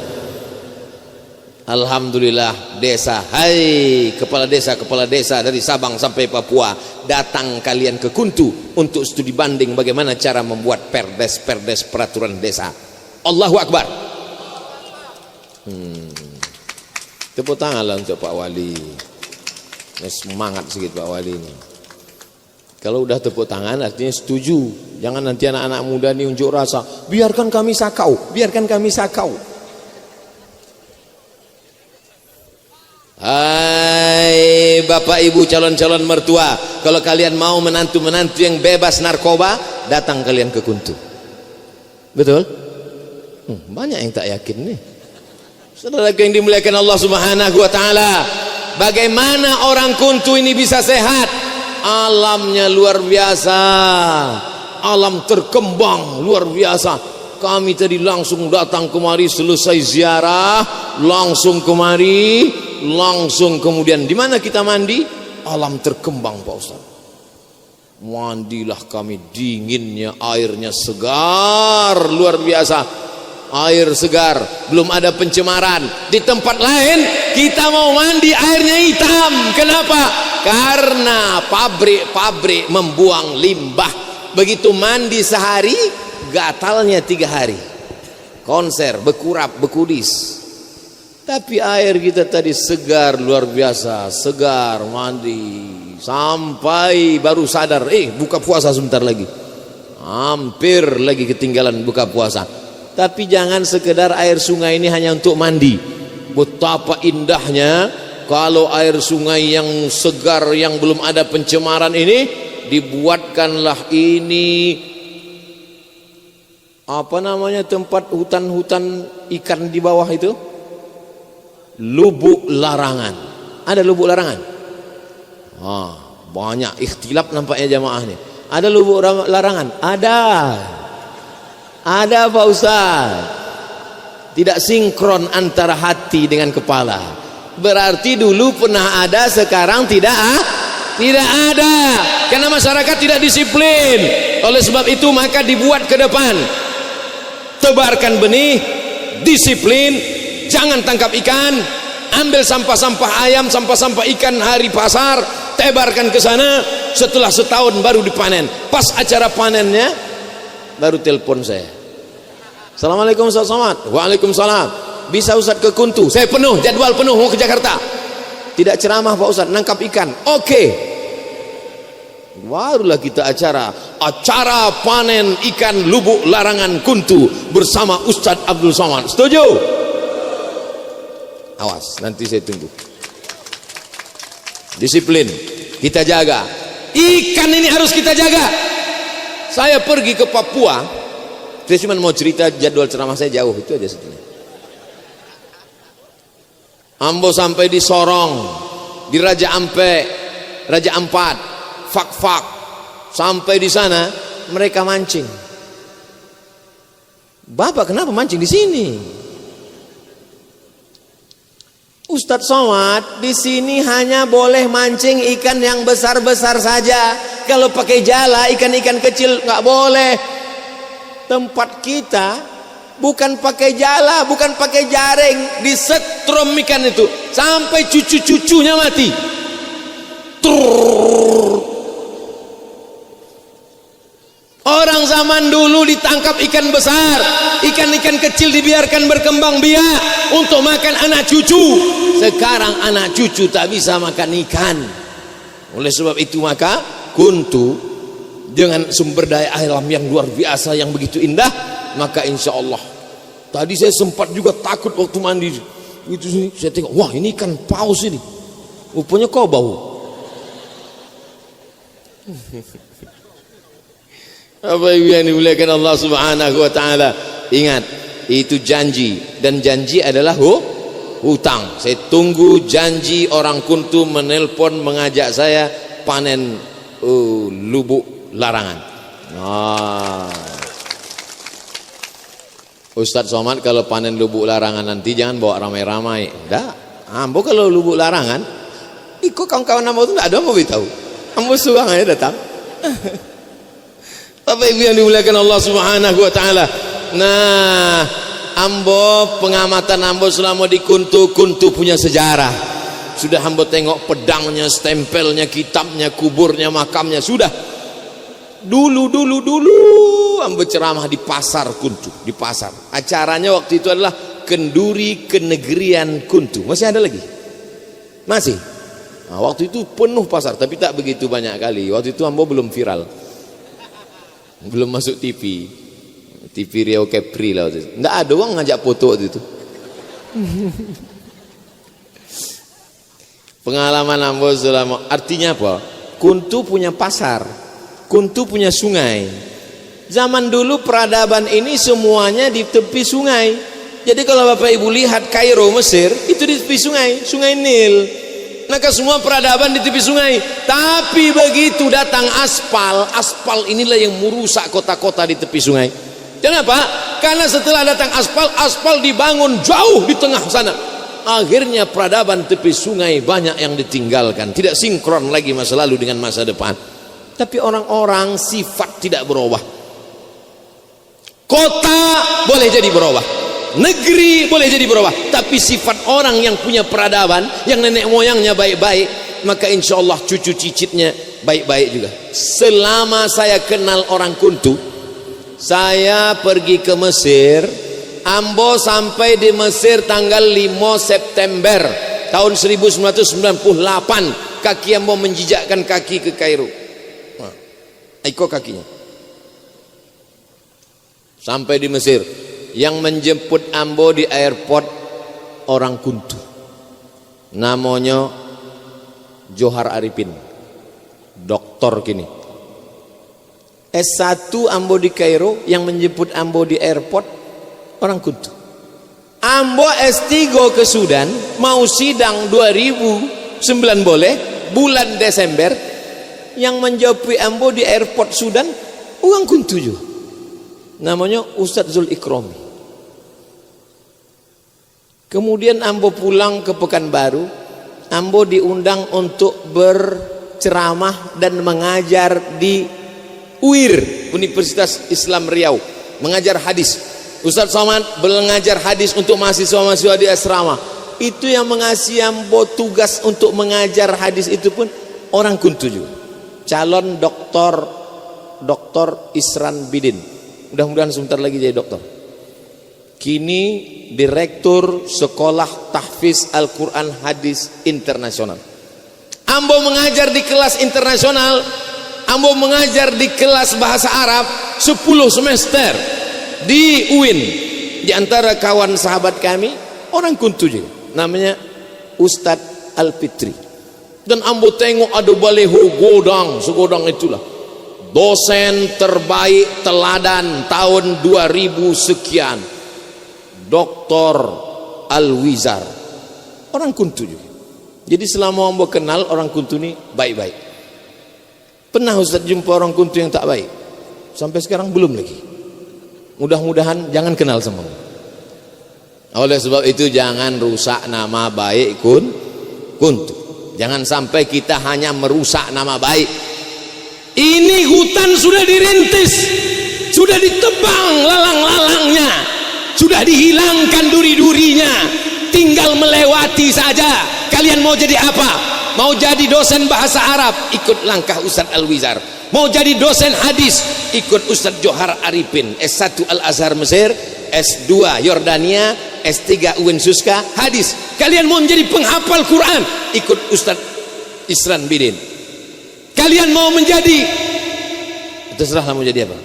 [SPEAKER 1] Alhamdulillah, desa, hai kepala desa dari Sabang sampai Papua, datang kalian ke Kuntu untuk studi banding bagaimana cara membuat perdes peraturan desa. Allahu Akbar. Tepuk tangan lah untuk Pak Wali. Semangat sedikit Pak Wali ini. Kalau udah tepuk tangan artinya setuju. Jangan nanti anak-anak muda ini unjuk rasa. Biarkan kami sakau, biarkan kami sakau. Hai Bapak Ibu calon-calon mertua, kalau kalian mau menantu-menantu yang bebas narkoba, datang kalian ke Kuntu. Betul? Banyak yang tak yakin nih. Saudara yang dimuliakan Allah Subhanahu wa taala, bagaimana orang Kuntu ini bisa sehat? Alamnya luar biasa. Alam terkembang luar biasa. Kami tadi langsung datang kemari, selesai ziarah, langsung kemari, langsung kemudian di mana kita mandi? Alam terkembang, Pak Ustaz. Mandilah kami, dinginnya, airnya segar luar biasa. Air segar, belum ada pencemaran. Di tempat lain kita mau mandi airnya hitam. Kenapa? Karena pabrik membuang limbah. Begitu mandi sehari, gatalnya 3 hari. Konser, bekurap, bekudis. Tapi air kita tadi segar luar biasa, segar mandi sampai baru sadar, buka puasa sebentar lagi. Hampir lagi ketinggalan buka puasa. Tapi jangan sekedar air sungai ini hanya untuk mandi. Betapa indahnya kalau air sungai yang segar, yang belum ada pencemaran ini, dibuatkanlah ini apa namanya, tempat hutan-hutan ikan di bawah itu, lubuk larangan. Ada lubuk larangan? Banyak ikhtilaf nampaknya jamaah nih. Ada lubuk larangan? Ada Pak Ustaz. Tidak sinkron antara hati dengan kepala. Berarti dulu pernah ada, sekarang tidak ada. Karena masyarakat tidak disiplin. Oleh sebab itu maka dibuat ke depan. Tebarkan benih, disiplin, jangan tangkap ikan, ambil sampah-sampah ayam, sampah-sampah ikan hari pasar, tebarkan ke sana. Setelah setahun baru dipanen. Pas acara panennya baru telepon saya. Assalamualaikum Ustaz Somad. Waalaikumsalam. Bisa Ustaz ke Kuntu? Saya penuh, jadwal penuh, mau ke Jakarta. Tidak ceramah Pak Ustaz, nangkap ikan. Oke. Barulah kita acara panen ikan lubuk larangan Kuntu bersama Ustaz Abdul Somad. Setuju? Awas, nanti saya tunggu. Disiplin kita jaga. Ikan ini harus kita jaga. Saya pergi ke Papua, saya cuma mau cerita jadwal ceramah saya jauh itu aja sebetulnya. Ambo sampai di Sorong, di Raja Ampe, Raja Ampat, Fak-Fak. Sampai di sana mereka mancing. Bapak kenapa mancing di sini? Ustadz Somad, di sini hanya boleh mancing ikan yang besar-besar saja. Kalau pakai jala, ikan-ikan kecil nggak boleh. Tempat kita bukan pakai jala, bukan pakai jaring, disetrum ikan itu sampai cucu-cucunya mati. Orang zaman dulu ditangkap ikan besar, ikan-ikan kecil dibiarkan berkembang biak untuk makan anak cucu. Sekarang anak cucu tak bisa makan ikan. Oleh sebab itu maka kuntu dengan sumber daya alam yang luar biasa yang begitu indah, maka insya Allah. Tadi saya sempat juga takut waktu mandi. Itu saya tengok, wah ini ikan paus ini. Rupanya kau bau. Apa yang dimuliakan Allah Subhanahu wa taala, ingat itu janji, dan janji adalah hutang. Saya tunggu janji orang kuntu menelpon mengajak saya panen lubuk larangan. Ustadz Somad kalau panen lubuk larangan nanti jangan bawa ramai-ramai. Enggak, ambo kalau lubuk larangan ikut kawan-kawan ambo itu enggak ada mau beritahu. Ambo suang aja datang. Bapak Ibu yang dimuliakan Allah Subhanahu wa taala. Nah, ambo pengamatan ambo selama di kuntu punya sejarah. Sudah ambo tengok pedangnya, stempelnya, kitabnya, kuburnya, makamnya sudah. Dulu ambo ceramah di pasar kuntu, di pasar. Acaranya waktu itu adalah Kenduri Kenegerian Kuntu. Masih ada lagi? Masih. Nah, waktu itu penuh pasar, tapi tak begitu banyak kali. Waktu itu ambo belum viral. Belum masuk TV Rio Capri lah waktu itu. Nggak ada orang ngajak foto waktu itu. Pengalaman ambo selama, artinya apa? Kuntu punya pasar, kuntu punya sungai. Zaman dulu peradaban ini semuanya di tepi sungai. Jadi kalau Bapak Ibu lihat Kairo Mesir, itu di tepi sungai, Sungai Nil. Maka semua peradaban di tepi sungai. Tapi begitu datang aspal inilah yang merusak kota-kota di tepi sungai. Kenapa? Karena setelah datang aspal dibangun jauh di tengah sana. Akhirnya peradaban tepi sungai banyak yang ditinggalkan. Tidak sinkron lagi masa lalu dengan masa depan. Tapi orang-orang sifat tidak berubah. Kota boleh jadi berubah, negeri boleh jadi berubah, tapi sifat orang yang punya peradaban, yang nenek moyangnya baik-baik, maka insya Allah cucu cicitnya baik-baik juga. Selama saya kenal orang kuntu, saya pergi ke Mesir. Ambo sampai di Mesir tanggal 5 September tahun 1998. Kaki ambo menjijakkan kaki ke Kairo. Ikut kakinya sampai di Mesir. Yang menjemput ambo di airport orang kuntu, namanya Johar Arifin, doktor kini. S1 ambo di Kairo, yang menjemput ambo di airport orang kuntu. Ambo S3 ke Sudan, mau sidang 2009 boleh, bulan Desember. Yang menjemput ambo di airport Sudan orang kuntu juga, namanya Ustadz Zul Ikrami. Kemudian ambo pulang ke Pekanbaru, ambo diundang untuk berceramah dan mengajar di UIR, Universitas Islam Riau, mengajar hadis. Ustadz Somad mengajar hadis untuk mahasiswa-mahasiswa di asrama. Itu yang mengasih ambo tugas untuk mengajar hadis itu pun orang kuntu juga. Calon doktor Isran Bidin. Mudah-mudahan sebentar lagi jadi dokter. Kini direktur Sekolah Tahfiz Al-Quran Hadis Internasional. Ambo mengajar di kelas internasional, ambo mengajar di kelas bahasa Arab 10 semester di UIN. Di antara kawan sahabat kami orang kuntu juga, namanya Ustadz Al-Fitri. Dan ambo tengok ada baleho godang, segodang itulah dosen terbaik teladan tahun 2000 sekian, Dr. Al-Wizar, orang Kuntu juga. Jadi selama ambo kenal orang Kuntu ini baik-baik. Pernah Ustaz jumpa orang Kuntu yang tak baik? Sampai sekarang belum lagi. Mudah-mudahan jangan kenal sama Allah. Oleh sebab itu jangan rusak nama baik Kuntu. Jangan sampai kita hanya merusak nama baik. Ini hutan sudah dirintis, sudah ditebang lalang-lalangnya, sudah dihilangkan duri-durinya, tinggal melewati saja. Kalian mau jadi apa? Mau jadi dosen bahasa Arab, ikut langkah Ustaz Al-Wizar. Mau jadi dosen hadis, ikut Ustaz Johar Arifin, S1 Al-Azhar Mesir, S2 Yordania, S3 UIN Suska, hadis. Kalian mau menjadi penghafal Quran, ikut Ustaz Isran Bidin. Kalian mau menjadi, terserah mau jadi apa.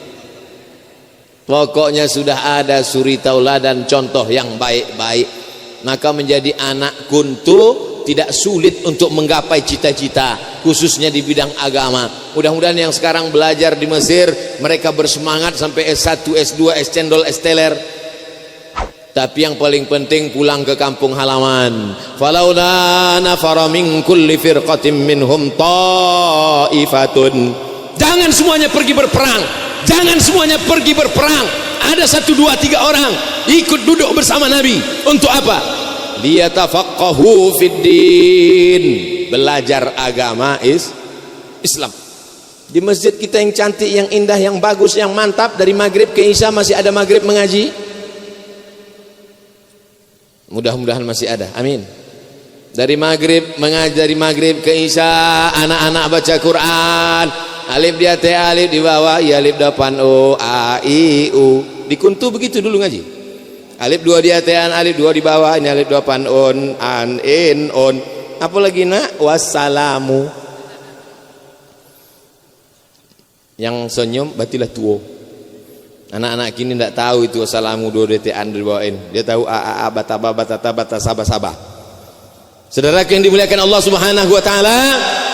[SPEAKER 1] Pokoknya sudah ada suri tauladan contoh yang baik-baik. Maka menjadi anak Kuntu tidak sulit untuk menggapai cita-cita, khususnya di bidang agama. Mudah-mudahan yang sekarang belajar di Mesir, mereka bersemangat sampai S1, S2, S cendol, S teler. Tapi yang paling penting pulang ke kampung halaman. Falaula nafara min kulli firqatin minhum ta'ifatun. Jangan semuanya pergi berperang. Jangan semuanya pergi berperang. Ada 1, 2, 3 orang ikut duduk bersama Nabi. Untuk apa? Liyatafaqahu fid din. Belajar agama Islam. Di masjid kita yang cantik, yang indah, yang bagus, yang mantap, dari maghrib ke isya masih ada maghrib mengaji. Mudah-mudahan masih ada, amin. Dari maghrib mengaji, dari maghrib ke isya anak-anak baca Quran. Alif di atas, alif di bawah, ya alif depan, o a i u. Di Kuntu begitu dulu ngaji. Alif 2 di atas, alif 2 di bawah, ini alif depan, on, an, in, on. Apa lagi nak? Wassalamu. Yang senyum batilah tuo. Anak-anak kini tidak tahu itu wassalamu 2 detean dibawain. Dia tahu a bataba batata batasaba sabah. Saudara yang dimuliakan Allah Subhanahu wa taala,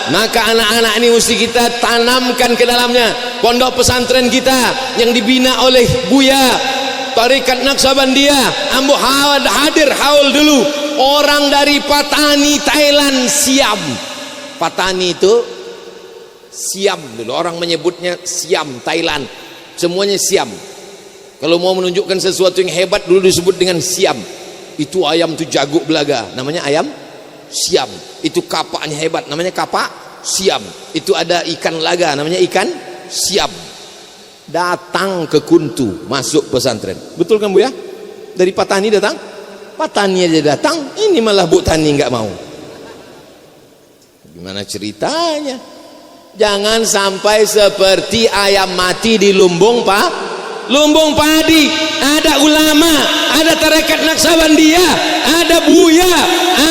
[SPEAKER 1] maka anak-anak ini mesti kita tanamkan ke dalamnya. Pondok pesantren kita yang dibina oleh Buya Tarekat Naqsabandiyah, ambo hadir haul dulu. Orang dari Patani Thailand, Siam. Patani itu Siam dulu, orang menyebutnya Siam Thailand. Semuanya Siam. Kalau mau menunjukkan sesuatu yang hebat dulu disebut dengan Siam. Itu ayam itu jago belaga, namanya ayam Siam. Itu kapaknya hebat, namanya kapak Siam. Itu ada ikan laga, namanya ikan Siam. Datang ke Kuntu, masuk pesantren. Betul kan Bu ya? Dari Patani datang? Patani aja datang, ini malah Bu Tani nggak mau. Gimana ceritanya? Jangan sampai seperti ayam mati di lumbung lumbung padi. Ada ulama, ada Tarekat Naqsabandiyah, ada Buya,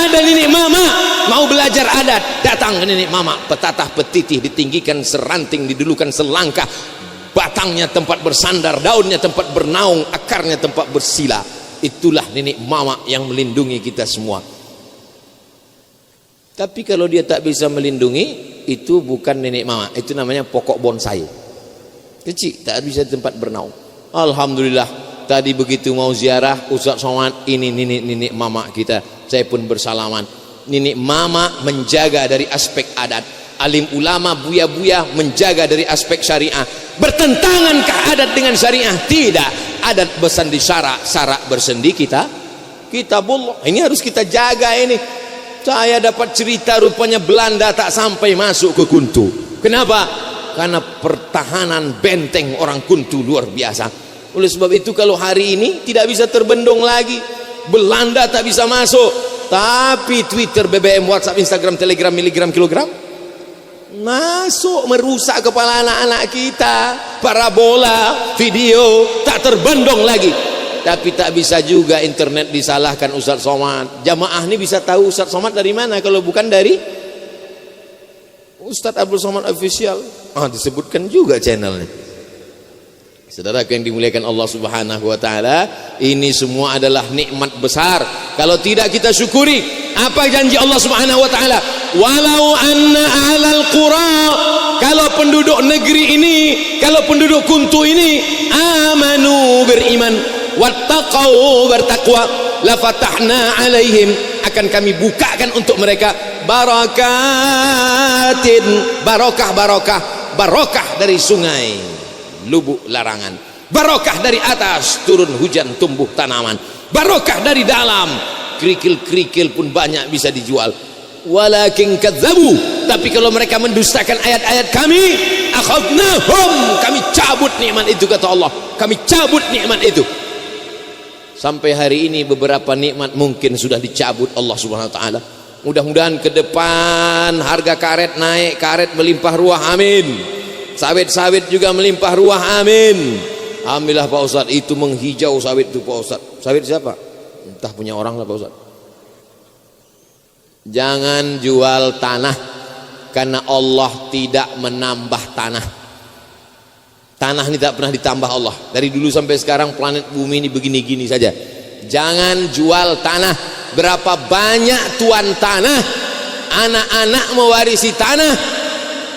[SPEAKER 1] ada nenek mama mau belajar adat, datang ke nenek mama, petatah petitih, ditinggikan seranting, didulukan selangkah, batangnya tempat bersandar, daunnya tempat bernaung, akarnya tempat bersila. Itulah nenek mama yang melindungi kita semua. Tapi kalau dia tak bisa melindungi, itu bukan nenek mama, itu namanya pokok bonsai. Kecil, tak bisa tempat bernaung. Alhamdulillah, tadi begitu mau ziarah Ustaz Somad, ini nenek mama kita. Saya pun bersalaman. Nenek mama menjaga dari aspek adat. Alim ulama buya-buya menjaga dari aspek syariah. Bertentangankah adat dengan syariah? Tidak. Adat bersandi syarak, syarak bersendi kitabullah. Ini harus kita jaga ini. Saya dapat cerita rupanya Belanda tak sampai masuk ke Kuntu. Kenapa? Karena pertahanan benteng orang Kuntu luar biasa. Oleh sebab itu kalau hari ini tidak bisa terbendung lagi. Belanda tak bisa masuk. Tapi Twitter, BBM, WhatsApp, Instagram, Telegram, miligram, kilogram masuk, merusak kepala anak-anak kita. Parabola, video tak terbendung lagi. Tapi tak bisa juga internet disalahkan Ustaz Somad. Jamaah ini bisa tahu Ustaz Somad dari mana kalau bukan dari Ustaz Abdul Somad Official. Disebutkan juga channelnya. Saudara yang dimuliakan Allah Subhanahu wa taala, ini semua adalah nikmat besar. Kalau tidak kita syukuri, apa janji Allah Subhanahu wa taala?
[SPEAKER 2] walau anna ahlal qura, kalau penduduk negeri ini, kalau penduduk Kuntu ini amanu, beriman, wattaqau, bertakwa, lafatahna alaihim, akan kami bukakan untuk mereka barakatin, barokah dari sungai Lubuk Larangan, barokah dari atas turun hujan tumbuh tanaman, barokah dari dalam, kerikil-kerikil pun banyak bisa dijual. Walakin kadzabu, tapi kalau mereka mendustakan ayat-ayat kami, akhadnahum, kami cabut nikmat itu, kata Allah, kami cabut nikmat itu. Sampai hari ini beberapa nikmat mungkin sudah dicabut Allah Subhanahu wa taala. Mudah-mudahan ke depan harga karet naik, karet melimpah ruah, amin. Sawit-sawit juga melimpah ruah, amin. Alhamdulillah Pak Ustadz, itu menghijau sawit itu Pak Ustadz. Sawit siapa? Entah punya orang lah Pak Ustadz. Jangan jual tanah, karena Allah tidak menambah tanah. Tanah ini tak pernah ditambah Allah. Dari dulu sampai sekarang planet bumi ini begini-gini saja. Jangan jual tanah. Berapa banyak tuan tanah, anak-anak mewarisi tanah,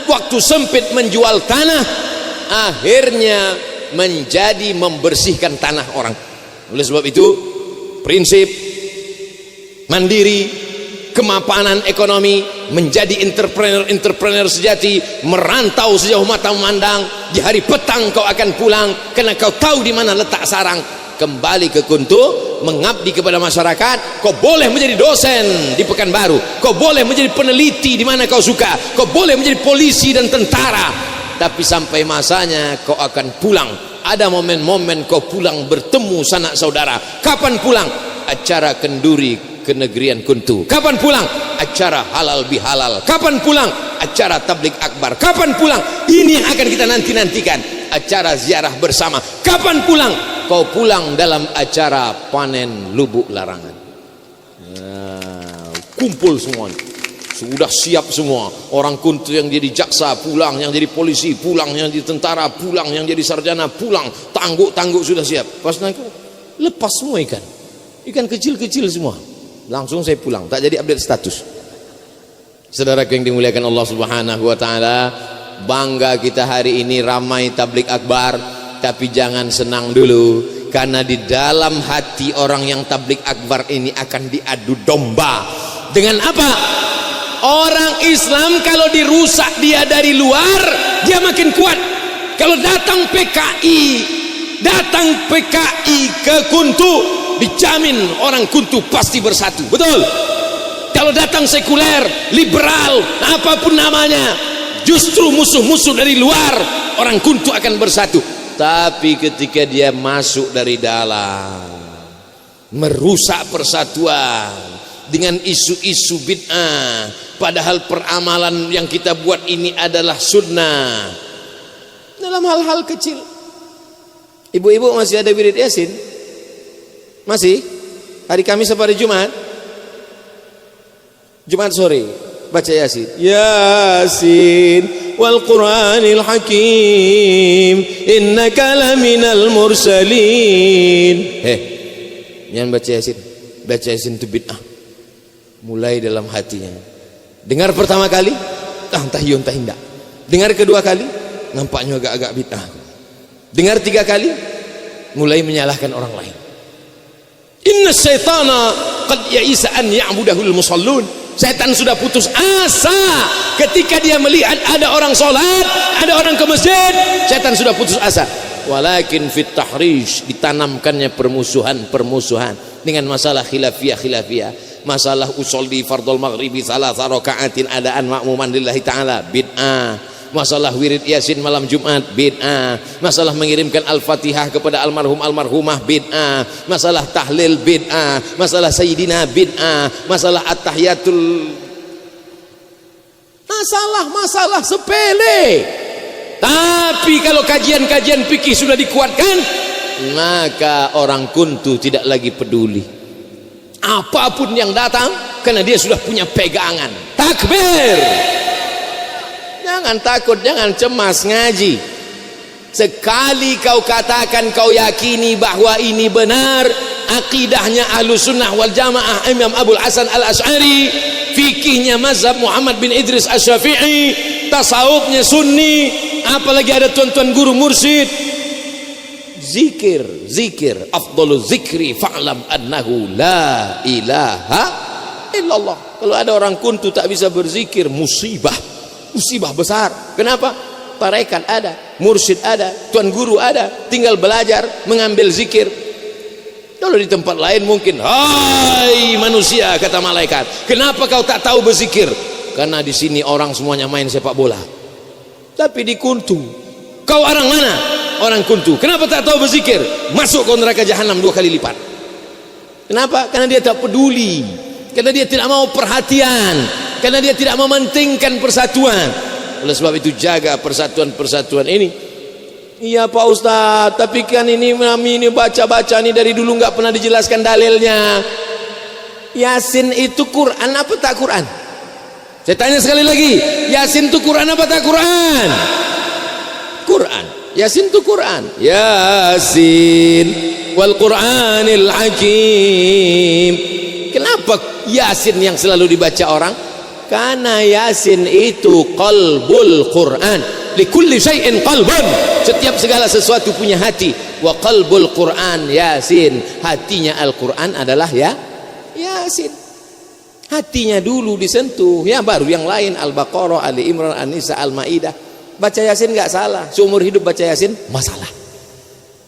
[SPEAKER 2] waktu sempit menjual tanah, akhirnya menjadi membersihkan tanah orang. Oleh sebab itu, prinsip mandiri, kemapanan ekonomi, menjadi entrepreneur sejati, merantau sejauh mata memandang. Di hari petang kau akan pulang, karena kau tahu di mana letak sarang. Kembali ke Kuntu, mengabdi kepada masyarakat. Kau boleh menjadi dosen di Pekanbaru, kau boleh menjadi peneliti di mana kau suka, kau boleh menjadi polisi dan tentara, tapi sampai masanya kau akan pulang. Ada momen-momen kau pulang bertemu sanak saudara. Kapan pulang? Acara kenduri kenegerian Kuntu. Kapan pulang? Acara halal bihalal. Kapan pulang? Acara tablik akbar. Kapan pulang? Ini yang akan kita nanti-nantikan, acara ziarah bersama. Kapan pulang? Kau pulang dalam acara panen Lubuk Larangan. Nah, kumpul semuanya, sudah siap semua. Orang Kuntu yang jadi jaksa pulang, yang jadi polisi pulang, yang jadi tentara pulang, yang jadi sarjana pulang. Tangguk-tangguk sudah siap. Pas naik lepas semua ikan kecil-kecil semua. Langsung saya pulang, tak jadi update status. Saudara yang dimuliakan Allah Subhanahu wa taala, bangga kita hari ini ramai tablik akbar, tapi jangan senang dulu, karena di dalam hati orang yang tablik akbar ini akan diadu domba. Dengan apa? Orang Islam kalau dirusak dia dari luar, dia makin kuat. Kalau datang PKI ke Kuntu, dijamin orang Kuntu pasti bersatu. Betul? Kalau datang sekuler, liberal, apapun namanya, justru musuh-musuh dari luar, orang Kuntu akan bersatu. Tapi ketika dia masuk dari dalam, merusak persatuan dengan isu-isu bid'ah, padahal peramalan yang kita buat ini adalah sunnah. Dalam hal-hal kecil. Ibu-ibu masih ada wirid Yasin? Masih? Hari Kamis apa hari Jumat? Jumat sore baca Yasin. Yasin wal Qur'anil Hakim, innaka laminal mursalin. Jangan baca Yasin. Baca Yasin itu bid'ah. Mulai dalam hatinya. Dengar pertama kali, entah iya entah tidak. Dengar kedua kali, nampaknya agak-agak bid'ah. Dengar tiga kali, mulai menyalahkan orang lain. Inna syaitana qad ya'isa an ya'budahul musallun. Setan sudah putus asa ketika dia melihat ada orang sholat, ada orang ke masjid. Setan sudah putus asa. Walakin fit tahrish, ditanamkannya permusuhan dengan masalah khilafiyah. Masalah usolli fardul maghribi salasa raka'atin adaan ma'muman lillahi ta'ala, bid'ah. Masalah wirid Yasin malam Jumat, bid'ah. Masalah mengirimkan Al-Fatihah kepada almarhumah, bid'ah. Masalah tahlil, bid'ah. Masalah Sayyidina, bid'ah. Masalah at-tahiyatul, masalah sepele. Tapi kalau kajian-kajian fikih sudah dikuatkan, maka orang Kuntu tidak lagi peduli apapun yang datang, karena dia sudah punya pegangan. Takbir. Jangan takut, jangan cemas ngaji. Sekali kau katakan, kau yakini bahwa ini benar, akidahnya Ahlus Sunnah wal Jamaah Imam Abul Hasan Al-Asy'ari, fikihnya mazhab Muhammad bin Idris Asy-Syafi'i, tasawufnya Sunni, apalagi ada tuan-tuan guru mursyid. Zikir afdhalu zikri fa'lam annahu la ilaha illallah. Kalau ada orang kuntu tak bisa berzikir, musibah besar. Kenapa? Tarekat ada, mursyid ada, tuan guru ada, tinggal belajar mengambil zikir. Kalau di tempat lain mungkin, hai manusia, kata malaikat, kenapa kau tak tahu berzikir? Karena di sini orang semuanya main sepak bola. Tapi di kuntu, kau orang mana? Orang kuntu. Kenapa tak tahu berzikir? Masuk kau neraka jahanam 2 kali lipat. Kenapa? Karena dia tak peduli, karena dia tidak mau perhatian, karena dia tidak mementingkan persatuan. Oleh sebab itu jaga persatuan ini. Iya Pak Ustadz, tapi kan ini baca-baca ini dari dulu nggak pernah dijelaskan dalilnya. Yasin itu Quran apa tak Quran? Saya tanya sekali lagi, Yasin itu Quran apa tak Quran? Quran. Yasin itu Quran. Yasin wal Qur'anil Hakim. Kenapa Yasin yang selalu dibaca orang? Karena Yasin itu qalbul Quran. Likulli syai'in qalbun. Setiap segala sesuatu punya hati. Wa qalbul Quran Yasin. Hatinya Al-Quran adalah Yasin. Hatinya dulu disentuh, ya baru yang lain, Al-Baqarah, Ali Imran, An-Nisa, Al-Maidah. Baca Yasin nggak salah. Seumur hidup baca Yasin masalah.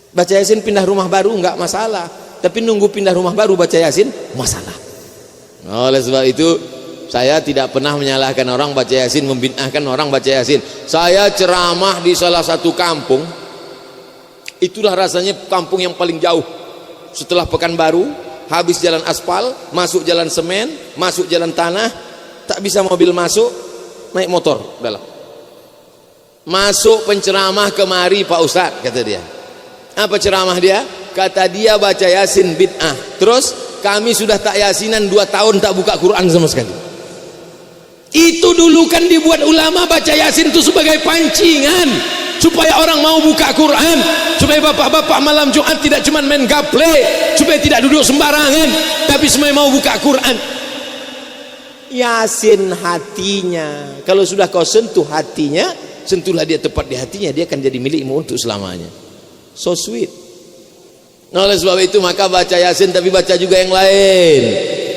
[SPEAKER 2] Baca Yasin pindah rumah baru nggak masalah. Tapi nunggu pindah rumah baru baca Yasin masalah. Oleh sebab itu saya tidak pernah menyalahkan orang baca Yasin, membid'ahkan orang baca Yasin. Saya ceramah di salah satu kampung, itulah rasanya kampung yang paling jauh setelah Pekanbaru. Habis jalan aspal, masuk jalan semen, masuk jalan tanah, tak bisa mobil masuk, naik motor dalam. Masuk penceramah kemari Pak Ustadz, kata dia. Apa ceramah dia? Kata dia baca Yasin bid'ah. Terus kami sudah tak yasinan 2 tahun tak buka Quran sama sekali. Itu dulu kan dibuat ulama baca Yasin itu sebagai pancingan supaya orang mau buka Quran, supaya bapak-bapak malam Jumat tidak cuma main gaple, supaya tidak duduk sembarangan, tapi semuanya mau buka Quran. Yasin hatinya, kalau sudah kau sentuh hatinya, sentuhlah dia tepat di hatinya, dia akan jadi milikmu untuk selamanya. So sweet. Nah, oleh sebab itu maka baca Yasin, tapi baca juga yang lain.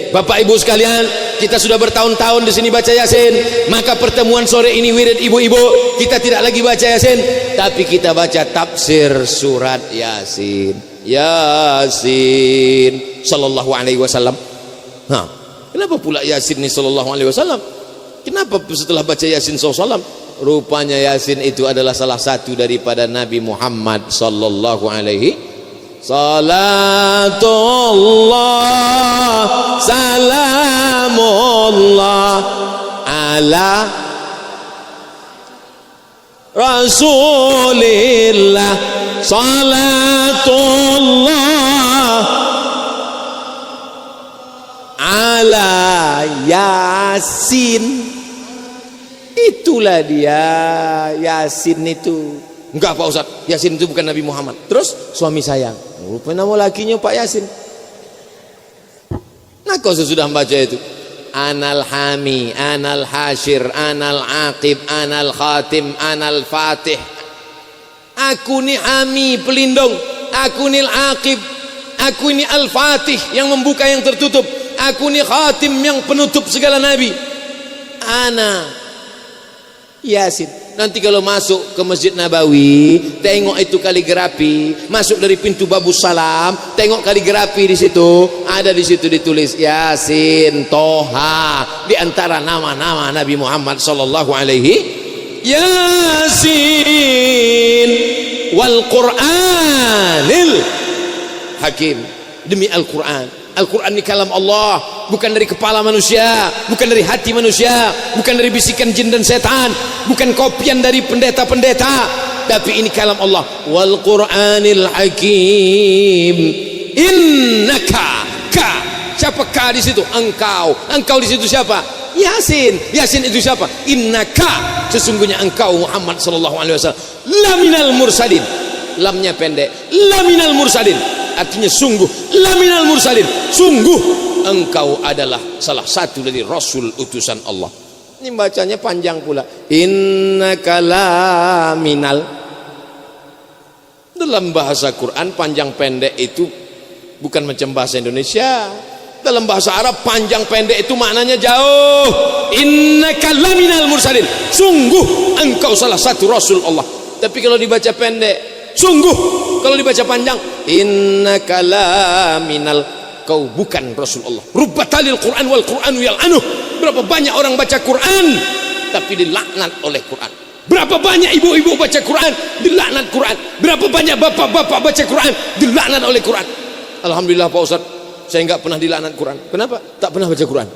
[SPEAKER 2] Bapak ibu sekalian, kita sudah bertahun-tahun di sini baca Yasin. Maka pertemuan sore ini wirid ibu-ibu, kita tidak lagi baca Yasin, tapi kita baca tafsir surat Yasin. Yasin sallallahu alaihi wasallam. Nah, kenapa pula Yasin ini sallallahu alaihi wasallam? Kenapa setelah baca Yasin sallallahu alaihi wasallam? Rupanya Yasin itu adalah salah satu daripada Nabi Muhammad sallallahu alaihi salatullah salamullah ala rasulillah salatullah ala Yasin. Itulah dia Yasin itu. Enggak Pak Ustaz, Yasin itu bukan Nabi Muhammad. Terus suami saya, rupanya nama lakinya Pak Yasin. Nah kau sesudah membaca itu, Anal Hami, Anal Hashir, Anal Aqib, Anal Khatim, Anal Fatih. Aku ni Hami pelindung, aku ni Aqib, aku ni Al Fatih yang membuka yang tertutup, aku ni Khatim yang penutup segala nabi. Ana Yasin. Nanti kalau masuk ke Masjid Nabawi, tengok itu kaligrafi, masuk dari pintu Babus Salam, tengok kaligrafi di situ, ada di situ ditulis Yasin, Toha, di antara nama-nama Nabi Muhammad sallallahu alaihi Yasin wal Qur'anil Hakim. Demi Al-Quran. Al-Quran ini kalam Allah, bukan dari kepala manusia, bukan dari hati manusia, bukan dari bisikan jin dan setan, bukan kopian dari pendeta-pendeta, tapi ini kalam Allah. Wal Qur'anil Hakim. Innaka ka. Siapa ka di situ? Engkau. Engkau di situ siapa? Yasin. Yasin itu siapa? Innaka. Sesungguhnya engkau Muhammad sallallahu alaihi wasallam laminal mursalin. Lamnya pendek. Laminal mursalin. artinya sungguh, laminal mursalin, sungguh engkau adalah salah satu dari rasul utusan Allah. Ini bacanya panjang pula, innaka laminal. Dalam bahasa Quran panjang pendek itu bukan macam bahasa Indonesia. Dalam bahasa Arab panjang pendek itu maknanya jauh. Innaka laminal mursalin, sungguh engkau salah satu rasul Allah. Tapi kalau dibaca pendek, sungguh. Kalau dibaca panjang, innaka laminal, kau bukan rasul Allah. Rubbatalil Quran wal Quranu yal'anuh. Berapa banyak orang baca Quran tapi dilaknat oleh Quran. Berapa banyak ibu-ibu baca Quran dilaknat Quran. Berapa banyak bapak-bapak baca Quran dilaknat oleh Quran. Alhamdulillah Pak Ustaz, saya enggak pernah dilaknat Quran. Kenapa? Tak pernah baca Quran.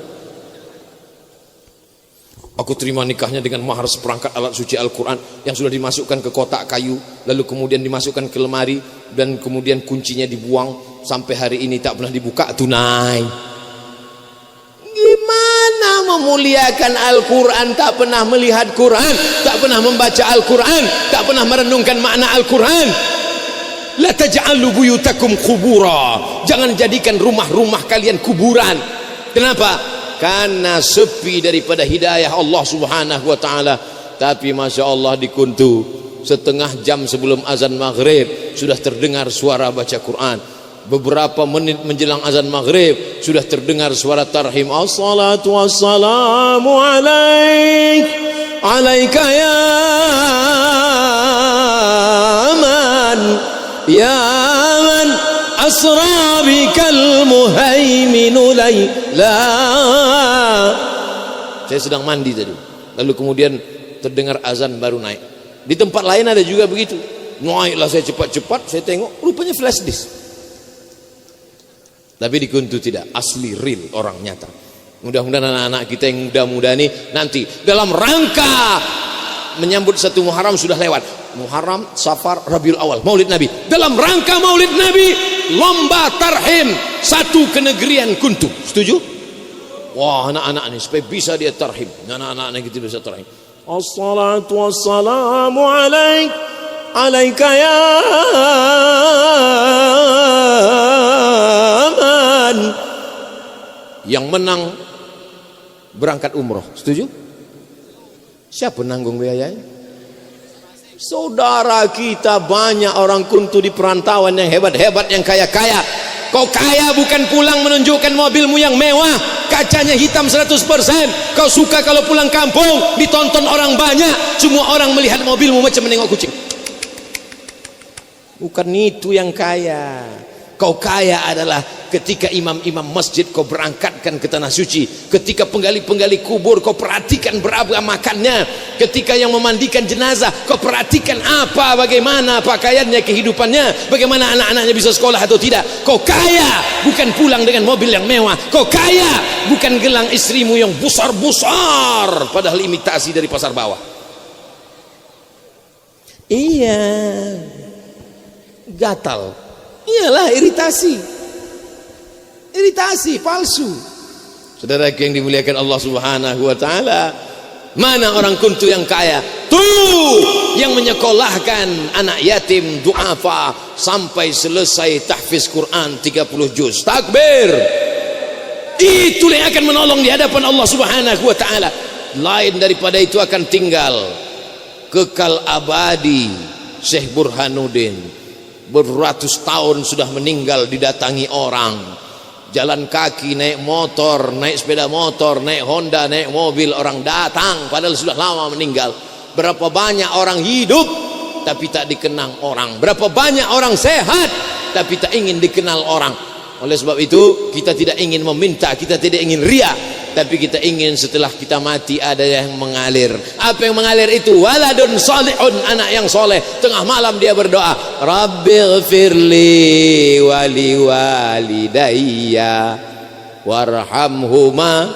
[SPEAKER 2] Aku terima nikahnya dengan mahar seperangkat alat suci Al-Quran yang sudah dimasukkan ke kotak kayu, lalu kemudian dimasukkan ke lemari, dan kemudian kuncinya dibuang. Sampai hari ini tak pernah dibuka, tunai. Gimana memuliakan Al-Quran tak pernah melihat Quran, tak pernah membaca Al-Quran, tak pernah merenungkan makna Al-Quran? La taj'alu buyutakum qubura, jangan jadikan rumah-rumah kalian kuburan. Kenapa? Karena sepi daripada hidayah Allah subhanahu wa ta'ala. Tapi Masya Allah di Kuntu, setengah jam sebelum azan maghrib sudah terdengar suara baca Quran. Beberapa menit menjelang azan maghrib sudah terdengar suara tarhim, as-salatu wassalamu alaik, alaika ya man, ya man asra bikal muhaiminu layla. Saya sedang mandi tadi, lalu kemudian terdengar azan baru naik. Di tempat lain ada juga begitu. Naiklah saya cepat-cepat, saya tengok rupanya flash disk. Tapi di Kuntu tidak, asli real, orang nyata. Mudah-mudahan anak-anak kita yang muda-muda ini nanti dalam rangka menyambut satu Muharram sudah lewat. Muharram, Safar, Rabiul Awal, Maulid Nabi. Dalam rangka Maulid Nabi, lomba tarhim satu kenegerian Kuntu. Setuju? Wah, anak-anak ini supaya bisa dia tarhim. Anak-anak kita bisa tarhim. As-salatu wassalamu alaik, alaika ya man. Yang menang berangkat umroh. Setuju? Siapa nanggung biayanya? Saudara kita banyak orang Kuntu di perantauan yang hebat-hebat, yang kaya-kaya. Kau kaya bukan pulang menunjukkan mobilmu yang mewah, kacanya hitam 100%. Kau suka kalau pulang kampung ditonton orang banyak, semua orang melihat mobilmu macam menengok kucing. Bukan itu yang kaya. Kau kaya adalah ketika imam-imam masjid kau berangkatkan ke tanah suci, ketika penggali-penggali kubur kau perhatikan berapa makannya, ketika yang memandikan jenazah kau perhatikan apa, bagaimana pakaiannya, kehidupannya, bagaimana anak-anaknya bisa sekolah atau tidak. Kau kaya bukan pulang dengan mobil yang mewah. Kau kaya bukan gelang istrimu yang besar-besar padahal imitasi dari pasar bawah. Iya, gatal. Iyalah iritasi palsu. Saudara yang dimuliakan Allah subhanahu wa ta'ala, mana orang Kuntu yang kaya? Tuh yang menyekolahkan anak yatim du'afa sampai selesai tahfiz Quran 30 juz. Takbir. Itulah yang akan menolong di hadapan Allah subhanahu wa ta'ala. Lain daripada itu akan tinggal kekal abadi. Syekh Burhanuddin beratus tahun sudah meninggal, didatangi orang, jalan kaki, naik motor, naik sepeda motor, naik Honda, naik mobil, orang datang padahal sudah lama meninggal. Berapa banyak orang hidup tapi tak dikenang orang, berapa banyak orang sehat tapi tak ingin dikenal orang. Oleh sebab itu kita tidak ingin meminta, kita tidak ingin ria, tapi kita ingin setelah kita mati ada yang mengalir. Apa yang mengalir itu? Waladun salihun, anak yang soleh. Tengah malam dia berdoa, Rabbighfirli wali walidayya warhamhuma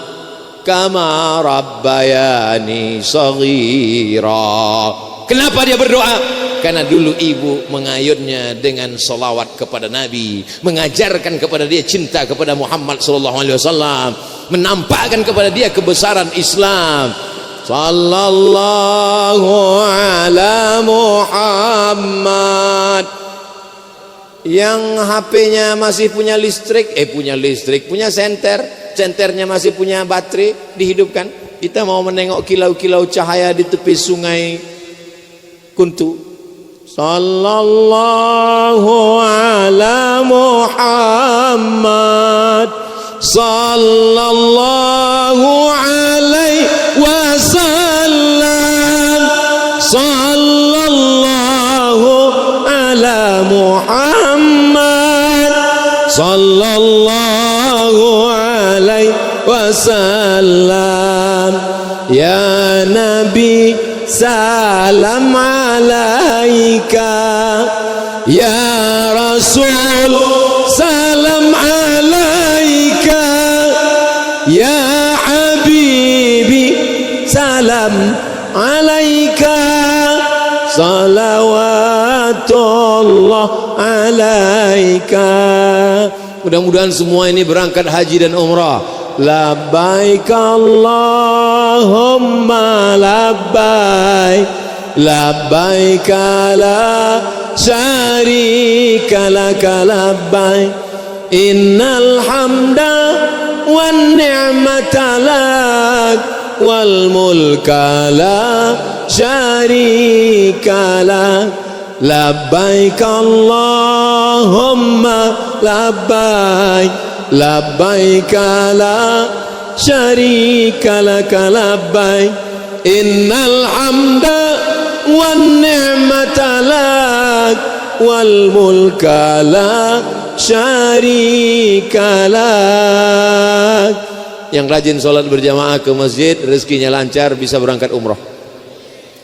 [SPEAKER 2] kama rabbayani saghira. Kenapa dia berdoa? Karena dulu ibu mengayunnya dengan salawat kepada Nabi, mengajarkan kepada dia cinta kepada Muhammad SAW, menampakkan kepada dia kebesaran Islam. Sallallahu ala Muhammad
[SPEAKER 1] Yang HP-nya masih punya listrik, punya senternya masih punya baterai, dihidupkan. Kita mau menengok kilau-kilau cahaya di tepi sungai Kuntu. Sallallahu ala Muhammad, sallallahu alaihi wasallam, sallallahu ala Muhammad, sallallahu alaihi wasallam. Ya Nabi, salam alaika. Ya Rasul, salam alaika. Ya Habibi, salam alaika. Salawatullah alaika. Mudah-mudahan semua ini berangkat haji dan umrah. Labbaik Allahumma labbaik, labbaik la syarika laka labbaik, innal hamda wan ni'mata lak wal mulka la syarika lak. Labbaik Allahumma labbaik, labbaik la syarika laka labbaik, innal hamda wan ni'mata lak wal mulka la syarika lak. Yang rajin sholat berjamaah ke masjid, rezekinya lancar, bisa berangkat umrah.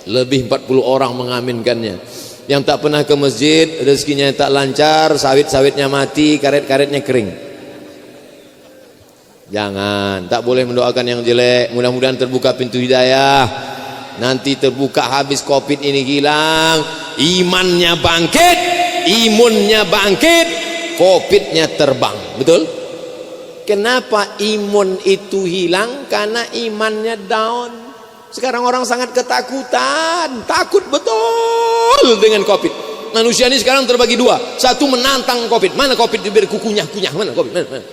[SPEAKER 1] Lebih 40 orang mengaminkannya. Yang tak pernah ke masjid, rezekinya tak lancar, sawit-sawitnya mati, karet-karetnya kering. Jangan, tak boleh mendoakan yang jelek. Mudah-mudahan terbuka pintu hidayah. Nanti terbuka, habis Covid ini hilang, imannya bangkit, imunnya bangkit, Covidnya terbang. Betul? Kenapa imun itu hilang? Karena imannya down. Sekarang orang sangat ketakutan, takut betul dengan Covid. Manusia ini sekarang terbagi dua. Satu menantang Covid. Mana Covid diberi kunyah-kunyah? Mana Covid? Mana?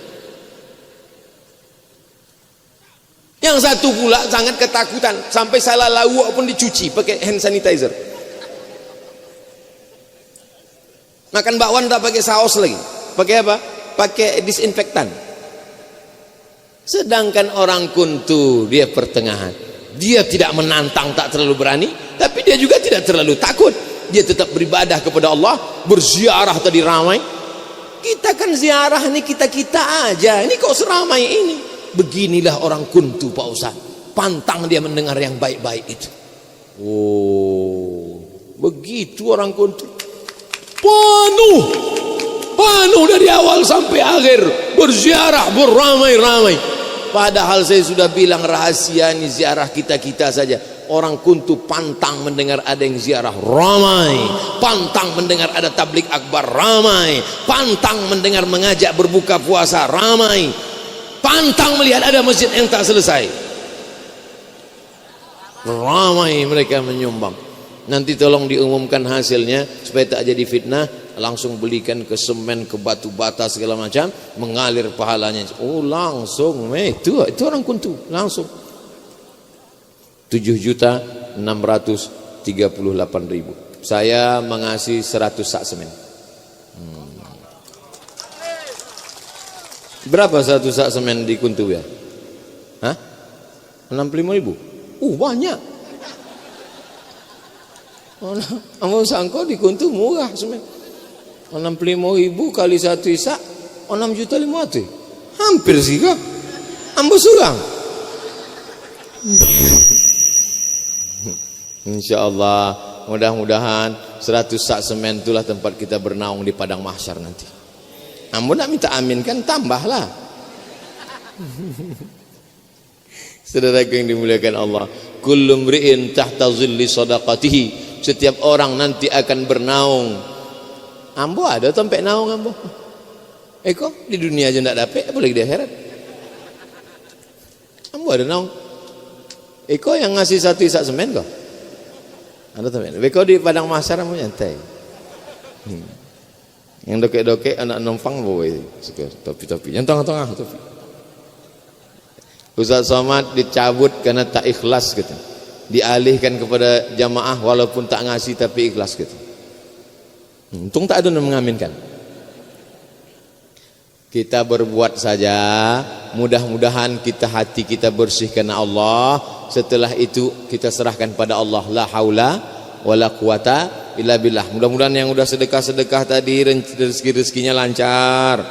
[SPEAKER 1] Yang satu pula sangat ketakutan, sampai salah lawak pun dicuci pakai hand sanitizer. Makan bakwan tak pakai saus lagi. Pakai apa? Pakai disinfektan. Sedangkan orang Kuntu, dia pertengahan. Dia tidak menantang, tak terlalu berani, tapi dia juga tidak terlalu takut. Dia tetap beribadah kepada Allah, berziarah tadi ramai. Kita kan ziarah ini kita-kita aja, ini kok seramai ini. Beginilah orang Kuntu, Pak Ustaz. Pantang dia mendengar yang baik-baik itu. Oh, begitu orang Kuntu. Penuh dari awal sampai akhir, berziarah, beramai-ramai. Padahal saya sudah bilang rahasia ini ziarah kita-kita saja. Orang Kuntu pantang mendengar ada yang ziarah, ramai. Pantang mendengar ada tablik akbar, ramai. Pantang mendengar mengajak berbuka puasa, ramai. Pantang melihat ada masjid yang tak selesai, ramai mereka menyumbang. Nanti tolong diumumkan hasilnya supaya tak jadi fitnah. Langsung belikan ke semen, ke batu bata segala macam, mengalir pahalanya. Oh langsung, itu orang Kuntu langsung. 7.638.000. Saya mengasih 100 sak semen. Berapa 100 sak semen di Kuntu ya? Hah? 65.000. Banyak. Ambo sangko di Kuntu murah semen. 65.000 kali 1 isak 6.500.000. Hampir sih kok. Ambo surang. Insyaallah mudah-mudahan 100 sak semen itulah tempat kita bernaung di padang mahsyar nanti. Ambo nak minta amin kan, tambahlah. Saudaraku yang dimuliakan Allah, kullu mri'in tahta zilli sadaqatihi. Setiap orang nanti akan bernaung. Ambo ada tempat naung ambo. Eko di dunia aja ndak dapat, apalagi di akhirat. Ambo ada naung. Eko yang ngasih 1 isak semen kok. Ada tempat. Eko di padang mahsyar ambo nyantai. Yang dokek-dokek anak numpang boy. Topi-topi. Yang tengah-tengah topi. Ustaz Somad dicabut karena tak ikhlas gitu. Dialihkan kepada jamaah walaupun tak ngasih tapi ikhlas gitu. Untung tak ada yang mengaminkan. Kita berbuat saja, mudah-mudahan hati kita bersih karena Allah. Setelah itu kita serahkan pada Allah. La haula wala quwata illa billah. Mudah-mudahan yang udah sedekah-sedekah tadi rezeki-rezekinya lancar,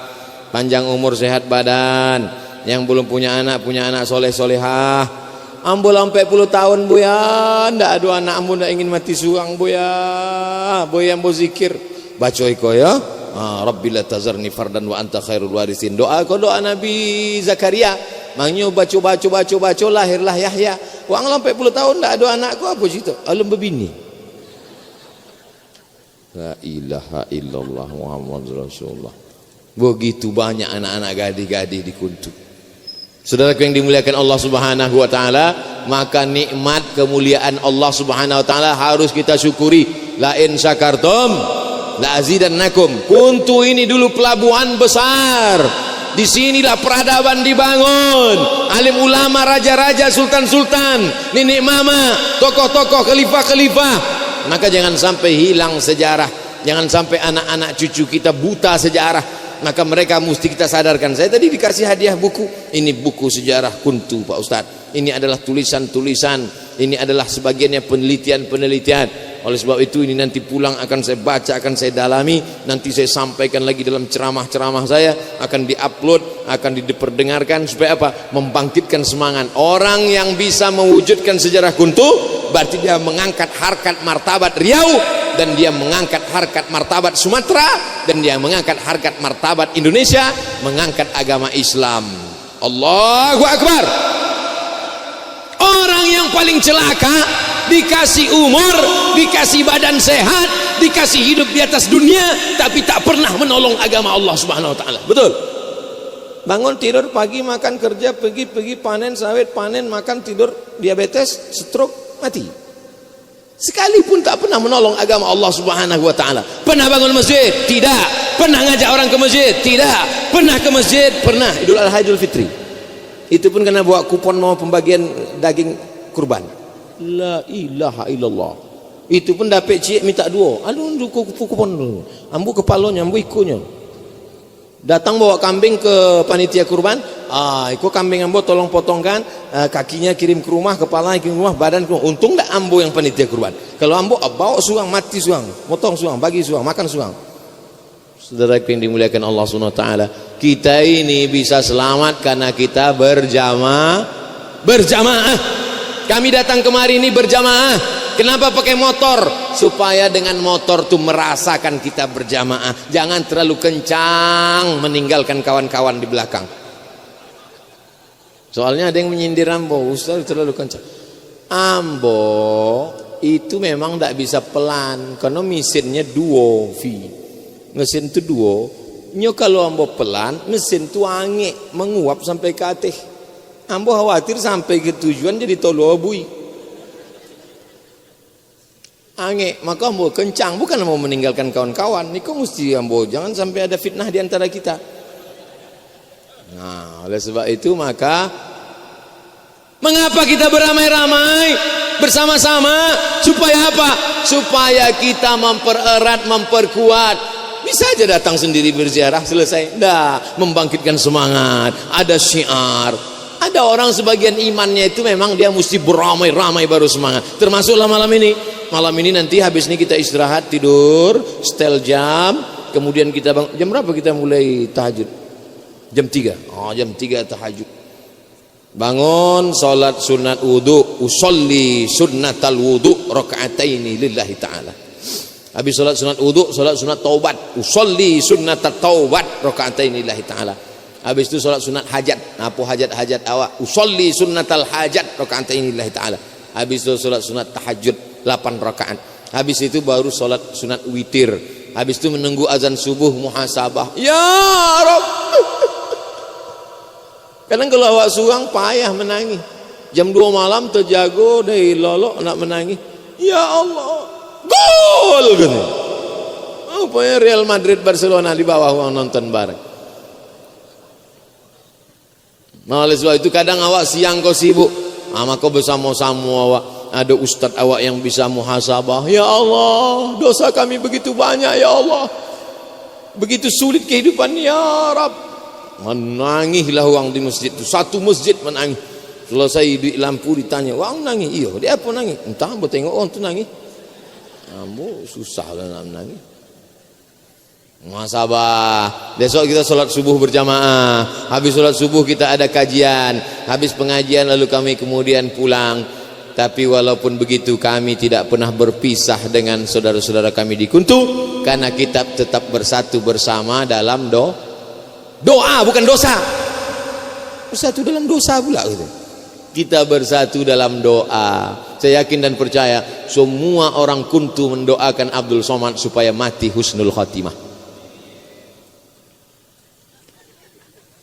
[SPEAKER 1] panjang umur, sehat badan. Yang belum punya anak soleh-solehah. Ambo sampai 10 tahun Buya, ndak ada anak ambo ndak ingin mati suang Buya. Buya ambo zikir, baca iko ya. Rabbi la tazarni fardan wa anta khairul warisin. Doa Nabi Zakaria. Mangnya baca lahirlah Yahya. Wang sampai 10 tahun ndak ada anakku apa cerita? Alam berbini. La ilaha illallah Muhammadur Rasulullah. Begitu banyak anak-anak gadis-gadis di Kuntu. Saudaraku yang dimuliakan Allah Subhanahu wa taala, maka nikmat kemuliaan Allah Subhanahu wa taala harus kita syukuri. La in syakartum la azidannakum. Kuntu ini dulu pelabuhan besar. Di sinilah peradaban dibangun. Alim ulama, raja-raja, sultan-sultan, nenek mama, tokoh-tokoh, khalifah-khalifah. Maka jangan sampai hilang sejarah. Jangan sampai anak-anak cucu kita buta sejarah. Maka mereka mesti kita sadarkan. Saya tadi dikasih hadiah buku. Ini buku sejarah Kuntu Pak Ustadz. Ini adalah tulisan-tulisan. Ini adalah sebagiannya penelitian-penelitian. Oleh sebab itu ini nanti pulang akan saya baca, akan saya dalami. Nanti saya sampaikan lagi dalam ceramah-ceramah saya. Akan diupload, akan diperdengarkan. Supaya apa? Membangkitkan semangat. Orang yang bisa mewujudkan sejarah Kuntu, berarti dia mengangkat harkat martabat Riau. Dan dia mengangkat harkat martabat Sumatera. Dan dia mengangkat harkat martabat Indonesia. Mengangkat agama Islam. Allahu Akbar. Orang yang paling celaka, dikasih umur, dikasih badan sehat, dikasih hidup di atas dunia, tapi tak pernah menolong agama Allah Subhanahu wa taala. Betul? Bangun tidur pagi, makan kerja, pergi panen sawit, panen makan tidur, diabetes, stroke, mati. Sekalipun tak pernah menolong agama Allah Subhanahu wa taala. Pernah bangun masjid? Tidak. Pernah ngajak orang ke masjid? Tidak. Pernah ke masjid? Pernah. Idul Adha, Idul Fitri. Itu pun kena bawa kupon mau pembagian daging kurban. La ilaha illallah. Itu pun dapat cik minta dua. Aduh kupon dulu. Ambu kepalanya, ambu ikunya. Datang bawa kambing ke panitia kurban. Ikut kambing ambo tolong potongkan, kakinya kirim ke rumah, kepalanya kirim ke rumah, badan ke rumah. Untung tak ambo yang panitia kurban. Kalau ambo bawa suang, mati suang, potong suang, bagi suang, makan suang. Saudara yang dimuliakan Allah Subhanahu wa taala, kita ini bisa selamat karena kita berjamaah. Kami datang kemari ini berjamaah. Kenapa pakai motor? Supaya dengan motor tuh merasakan kita berjamaah. Jangan terlalu kencang meninggalkan kawan-kawan di belakang. Soalnya ada yang menyindir Ambo, Ustaz terlalu kencang. Ambo itu memang tidak bisa pelan karena mesinnya duo V. Mesin itu duo. Nyo kalau Ambo pelan, mesin itu angin menguap sampai ke atas. Ambo khawatir sampai ke tujuan jadi tolo bui. Angin, maka Ambo kencang, bukan mau meninggalkan kawan-kawan. Niko mesti Ambo jangan sampai ada fitnah di antara kita. Nah, oleh sebab itu maka mengapa kita beramai-ramai bersama-sama? Supaya apa? Supaya kita mempererat, memperkuat. Bisa aja datang sendiri berziarah selesai. Dah, membangkitkan semangat. Ada syiar. Ada orang sebagian imannya itu memang dia mesti beramai-ramai baru semangat. Termasuklah malam ini. Malam ini nanti habis ini kita istirahat, tidur, setel jam. Kemudian kita bangun. Jam berapa kita mulai tahajud? Jam 3. Jam 3 tahajud. Bangun, salat sunat wudu, usolli sunnatal wudu raka'ataini lillahi ta'ala. Habis salat sunat wudu, salat sunat taubat, usolli sunnatat taubat raka'ataini lillahi ta'ala. Habis itu salat sunat hajat. Apa hajat-hajat awak? Usolli sunnatal hajat raka'ataini lillahi ta'ala. Habis itu salat sunat tahajud 8 rakaat. Habis itu baru salat sunat witir. Habis itu menunggu azan subuh muhasabah. Ya Rabb. Kadang kalau awak suang payah menangis. Jam 2 malam terjago dari lolok nak menangis. Ya Allah, gol gitu. Pokoknya Real Madrid Barcelona di bawah uang nonton bareng. Nah, oleh sebab itu kadang awak siang kau sibuk, maka bersama-sama awak ada ustaz awak yang bisa muhasabah. Ya Allah, dosa kami begitu banyak ya Allah, begitu sulit kehidupan ya Rab. Menangislah orang di masjid itu, satu masjid menangis. Selesai di lampu ditanya, orang nangis? Iya, dia apa nangis? Entah, aku tengok orang tu nangis. Kamu susah lah nak nangis. Muhasabah. Besok kita solat subuh berjamaah. Habis solat subuh kita ada kajian. Habis pengajian lalu kami kemudian pulang. Tapi walaupun begitu kami tidak pernah berpisah dengan saudara-saudara kami di Kuntu, karena kita tetap bersatu bersama dalam doa, bukan dosa. Bersatu dalam dosa pula gitu. Kita bersatu dalam doa. Saya yakin dan percaya semua orang Kuntu mendoakan Abdul Somad supaya mati husnul khatimah.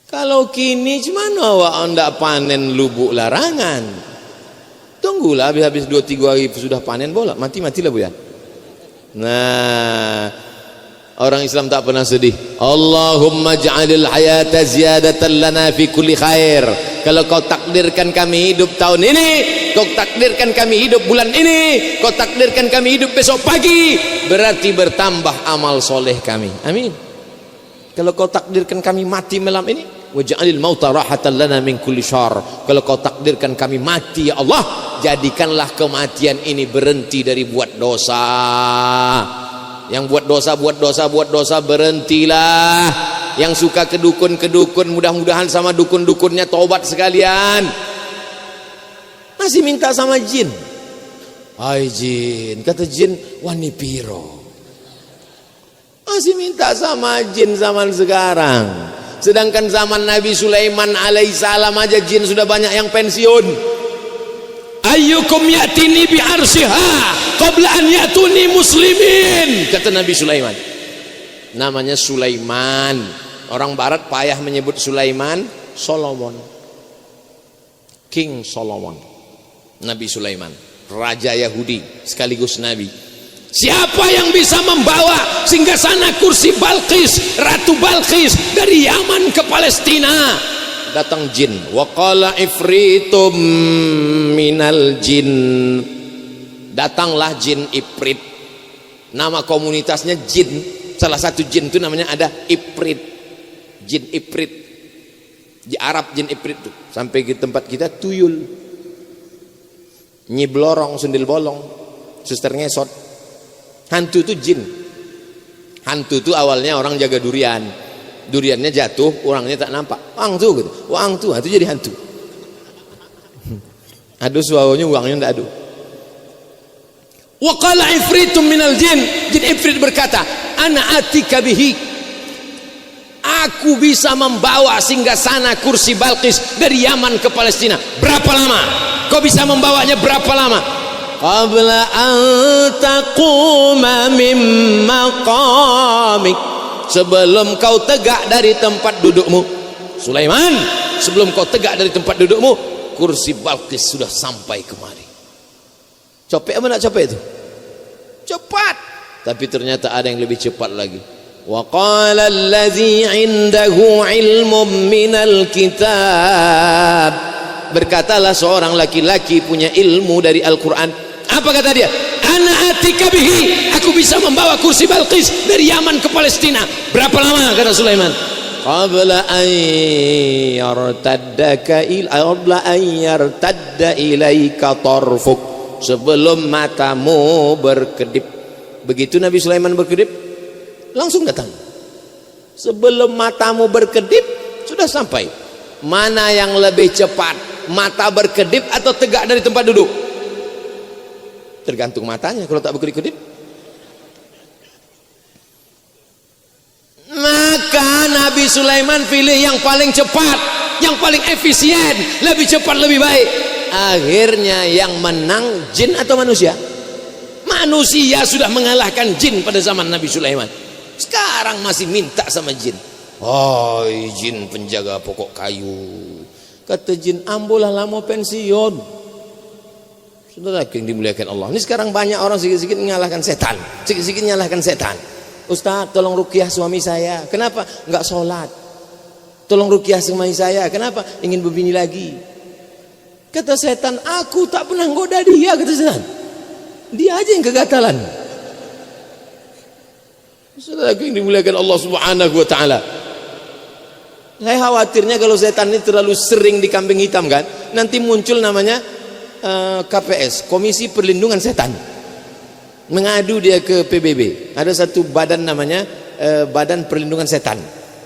[SPEAKER 1] Kalau kini cuman awak anda panen lubuk larangan, tunggulah habis 2-3 hari sudah panen bola, mati-matilah bu ya. Nah, orang Islam tak pernah sedih. Allahumma ja'alil hayata ziyadatan lana fi kulli khair. Kalau kau takdirkan kami hidup tahun ini, kau takdirkan kami hidup bulan ini, kau takdirkan kami hidup besok pagi, berarti bertambah amal soleh kami. Amin. Kalau kau takdirkan kami mati malam ini, waj'alil mauta rahatan lana min kulli syarr. Kalau kau takdirkan kami mati ya Allah, jadikanlah kematian ini berhenti dari buat dosa. Yang buat dosa berhentilah. Yang suka ke dukun mudah-mudahan sama dukun-dukunnya tobat sekalian. Masih minta sama jin. Hai jin, kata jin wani piro. Masih minta sama jin zaman sekarang. Sedangkan zaman Nabi Sulaiman alaihissalam aja jin sudah banyak yang pensiun. Ayyukum ya'tini bi arsiha qabla an ya'tuni muslimin, kata Nabi Sulaiman. Namanya Sulaiman. Orang barat payah menyebut Sulaiman, Solomon. King Solomon. Nabi Sulaiman, raja Yahudi sekaligus nabi. Siapa yang bisa membawa singgasana kursi Balqis, Ratu Balqis dari Yaman ke Palestina? Datang jin. Wa qala ifritum minal jin. Datanglah jin Ifrit. Nama komunitasnya jin. Salah satu jin itu namanya ada Ifrit. Jin Ifrit. Di Arab jin Ifrit itu. Sampai ke tempat kita tuyul. Nyi Blorong, sundil bolong, suster ngesot. Hantu itu jin. Hantu itu awalnya orang jaga durian. Duriannya jatuh, orangnya tak nampak. Wang tuh gitu. Wang tuh, itu jadi hantu. Aduh suawanya uangnya ndak aduh. Wa qala ifritum minal jin. Jin Ifrit berkata, ana atika bihi. Aku bisa membawa singgasana kursi Balqis dari Yaman ke Palestina. Berapa lama? Kau bisa membawanya berapa lama? Qabla an taquma min maqamik. Sebelum kau tegak dari tempat dudukmu. Sulaiman, sebelum kau tegak dari tempat dudukmu, kursi Balqis sudah sampai kemari. Copet apa nak copet itu? Cepat. Tapi ternyata ada yang lebih cepat lagi. Wa qala allazi 'indahu 'ilmun minal kitab. Berkatalah seorang laki-laki punya ilmu dari Al-Quran. Apa kata dia? Ana atika bihi. Aku bisa membawa kursi Balqis dari Yaman ke Palestina. Berapa lama kata Sulaiman? Qabla an yartadda ilaika tarfuk. Sebelum matamu berkedip. Begitu Nabi Sulaiman berkedip, langsung datang. Sebelum matamu berkedip sudah sampai. Mana yang lebih cepat, mata berkedip atau tegak dari tempat duduk? Tergantung matanya. Kalau tak berkedip-kedip, maka Nabi Sulaiman pilih yang paling cepat, yang paling efisien, lebih cepat lebih baik. Akhirnya yang menang jin atau manusia? Manusia sudah mengalahkan jin pada zaman Nabi Sulaiman. Sekarang masih minta sama jin. Oh, jin penjaga pokok kayu. Kata jin, ambolah lama pensiun. Saudara yang dimuliakan Allah. Ini sekarang banyak orang sikit-sikit mengalahkan setan. Sikit-sikit menyalahkan setan.
[SPEAKER 2] Ustaz tolong ruqyah suami saya. Kenapa? Enggak sholat. Tolong ruqyah suami saya. Kenapa? Ingin berbini lagi. Kata setan, aku tak pernah goda dia. Kata setan, dia aja yang kegatalan. Saudara yang dimuliakan Allah Subhanahu wa taala, saya khawatirnya kalau setan ini terlalu sering dikambing hitam kan, nanti muncul namanya KPS, Komisi Perlindungan Setan. Mengadu dia ke PBB. Ada satu badan namanya Badan Perlindungan Setan.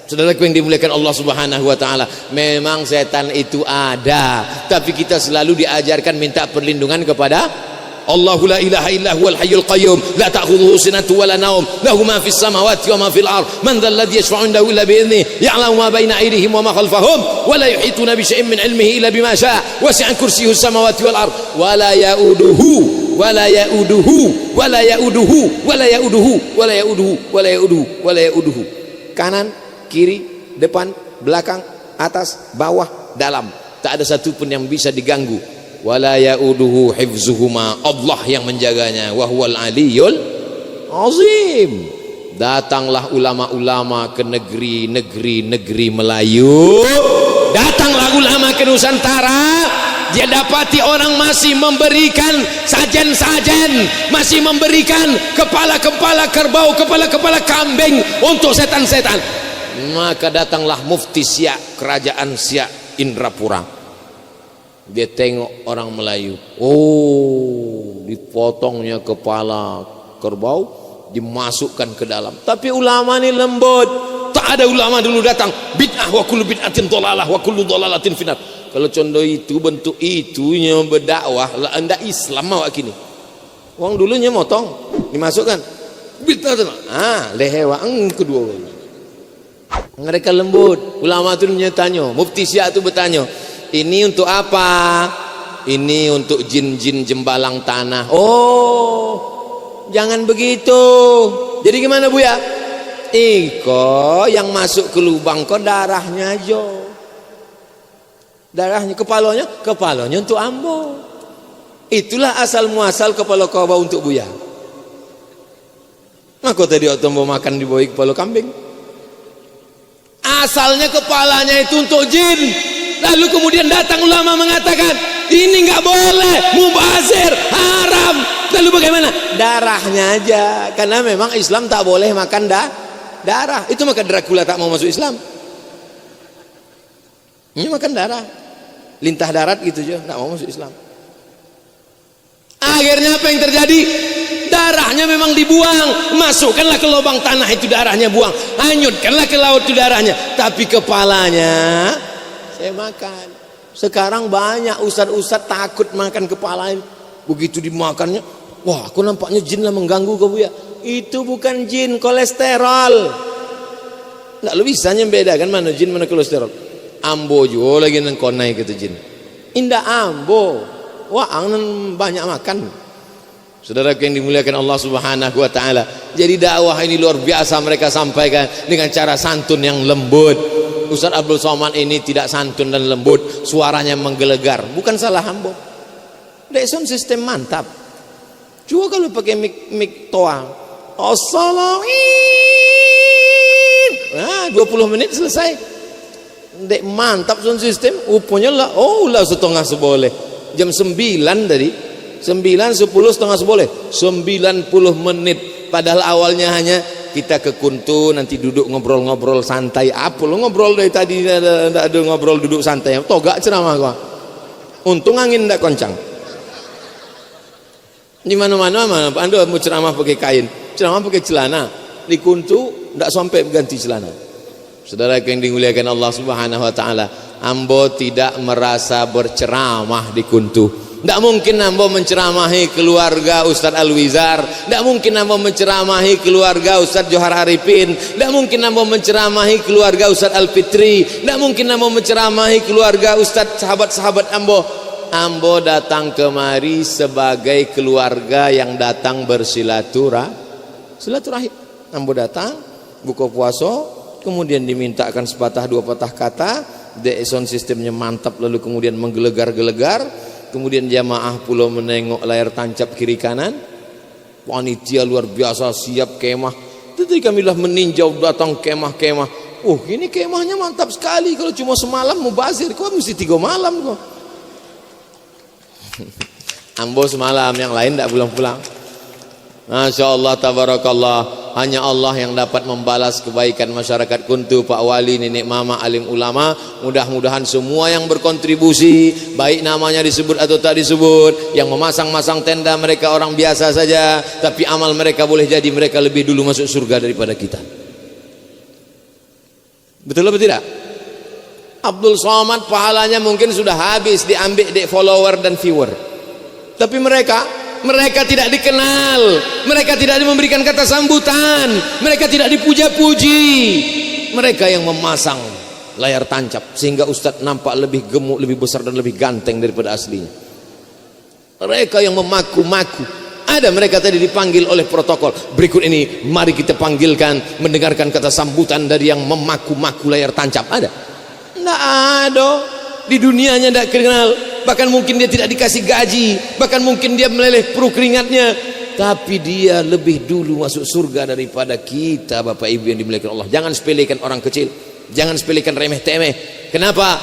[SPEAKER 2] Saudaraku yang dimuliakan Allah Subhanahu wa taala, memang setan itu ada, tapi kita selalu diajarkan minta perlindungan kepada Allahu la ilaha illa huwal hayyul qayyum la ta'khudhuhu sinatun wa la nawm lahu ma fis samawati wa ma fil ard man dhal ladzi yashfa'u 'indahu illa bi idhnihi ya'lamu ma baina aydihim wa ma khalfahum wa la yuhituna bi shay'in min 'ilmihi illa bima sha'a wasi'a kursiyyuhu samawati wal ard wa la ya'uduhu wa la ya'uduhu wa la ya'uduhu wa la ya'uduhu wa la ya'uduhu wa la ya'uduhu wa la ya'uduhu. Kanan, kiri, depan, belakang, atas, bawah, dalam, tak ada satu pun yang bisa diganggu. Wala ya'uduhu hifzuhuma, Allah yang menjaganya, wa huwal aliyyul azim. Datanglah ulama-ulama ke negeri Melayu, datanglah ulama ke Nusantara, dia dapati orang masih memberikan sajen-sajen, masih memberikan kepala-kepala kerbau, kepala-kepala kambing untuk setan-setan. Maka datanglah Mufti Siak, Kerajaan Siak Indrapura. Dia tengok orang Melayu, oh, dipotongnya kepala kerbau, dimasukkan ke dalam. Tapi ulama ini lembut. Tak ada ulama dulu datang bid'ah wa kullu bid'atin dhalalah wa kullu dhalalatin finnar. Kalau contoh itu, bentuk itunya berdakwah lah, anda Islam awak kini. Wong dulunya motong, dimasukkan bid'ah, lehewang kedua. Mereka lembut. Ulama itu tanya, Mufti Siak itu bertanya, ini untuk apa? Ini untuk jin-jin jembalang tanah. Oh, jangan begitu. Jadi gimana Buya? Iko yang masuk ke lubang kok darahnya aja. Darahnya, kepalanya untuk ambo. Itulah asal muasal kepala kobau untuk Buya. Aku tadi waktu mau makan di bawah kepala kambing. Asalnya kepalanya itu untuk jin. Lalu kemudian datang ulama mengatakan ini nggak boleh, mubazir, haram. Lalu bagaimana? Darahnya aja, karena memang Islam tak boleh makan darah. Itu maka Dracula tak mau masuk Islam. Ini makan darah, lintah darat gitu aja, tak mau masuk Islam. Akhirnya apa yang terjadi? Darahnya memang dibuang, masukkanlah ke lubang tanah itu darahnya, buang, hanyutkanlah ke laut itu darahnya. Tapi kepalanya saya makan. Sekarang banyak ustaz-ustaz takut makan kepala ini. Begitu dimakannya, wah, aku nampaknya jin lah mengganggu kau Buya. Itu bukan jin, kolesterol. Nggak lu bisa membedakan mana jin mana kolesterol. Ambo juga lagi nang konai gitu jin. Indah ambo, wah angan banyak makan. Saudara yang dimuliakan Allah Subhanahu wa taala. Jadi dakwah ini luar biasa mereka sampaikan dengan cara santun yang lembut. Ustaz Abdul Somad ini tidak santun dan lembut, suaranya menggelegar. Bukan salah ambo. Sound sistem mantap. Cuma kalau pakai mic toa, assalamualaikum. 20 menit selesai. Dek mantap sound system. Uponya lah, lah setengah seboleh. Jam 9 tadi. 9, 10, setengah seboleh. 90 menit. Padahal awalnya hanya kita ke Kuntu, nanti duduk ngobrol-ngobrol santai. Apa lo ngobrol dari tadi? Tidak ada ngobrol duduk santai. Togak ceramah gua. Untung angin tidak koncang. Di mana-mana Anda mau ceramah pakai kain, ceramah pakai celana. Di Kuntu tidak sampai ganti celana. Saudara yang dimuliakan Allah Subhanahu wa taala, ambo tidak merasa berceramah di Kuntu. Tidak mungkin ambo menceramahi keluarga Ustaz Alwizar, tidak mungkin ambo menceramahi keluarga Ustaz Johar Arifin, tidak mungkin ambo menceramahi keluarga Ustaz Alfitri, tidak mungkin ambo menceramahi keluarga Ustaz sahabat-sahabat ambo. Ambo datang kemari sebagai keluarga yang datang silaturahim. Ambo datang buka puasa, kemudian dimintakan sepatah dua patah kata, sound sistemnya mantap, lalu kemudian menggelegar-gelegar, kemudian jamaah pula menengok layar tancap kiri kanan, panitia luar biasa siap kemah,
[SPEAKER 1] Jadi kami lah meninjau datang kemah-kemah. Ini kemahnya mantap sekali. Kalau cuma semalam mubazir, kok mesti 3 malam kok. Ambo semalam, yang lain tidak pulang-pulang. Masya Allah, tabarakallah. Hanya Allah yang dapat membalas kebaikan masyarakat Kuntu, Pak Wali, nenek mama, alim ulama. Mudah-mudahan semua yang berkontribusi, baik namanya disebut atau tak disebut, yang memasang-masang tenda mereka orang biasa saja, tapi amal mereka boleh jadi mereka lebih dulu masuk surga daripada kita. Betul atau tidak? Abdul Somad pahalanya mungkin sudah habis diambil di follower dan viewer, tapi mereka tidak dikenal, mereka tidak memberikan kata sambutan, mereka tidak dipuja-puji. Mereka yang memasang layar tancap sehingga Ustadz nampak lebih gemuk, lebih besar dan lebih ganteng daripada aslinya. Mereka yang memaku-maku. Ada mereka tadi dipanggil oleh protokol. Berikut ini mari kita panggilkan, mendengarkan kata sambutan dari yang memaku-maku layar tancap. Ada? Tidak ada. Di dunianya tidak kenal. Bahkan mungkin dia tidak dikasih gaji, bahkan mungkin dia meleleh perut keringatnya, tapi dia lebih dulu masuk surga daripada kita. Bapak Ibu yang dimuliakan Allah, jangan sepelekan orang kecil, jangan sepelekan remeh-temeh. Kenapa?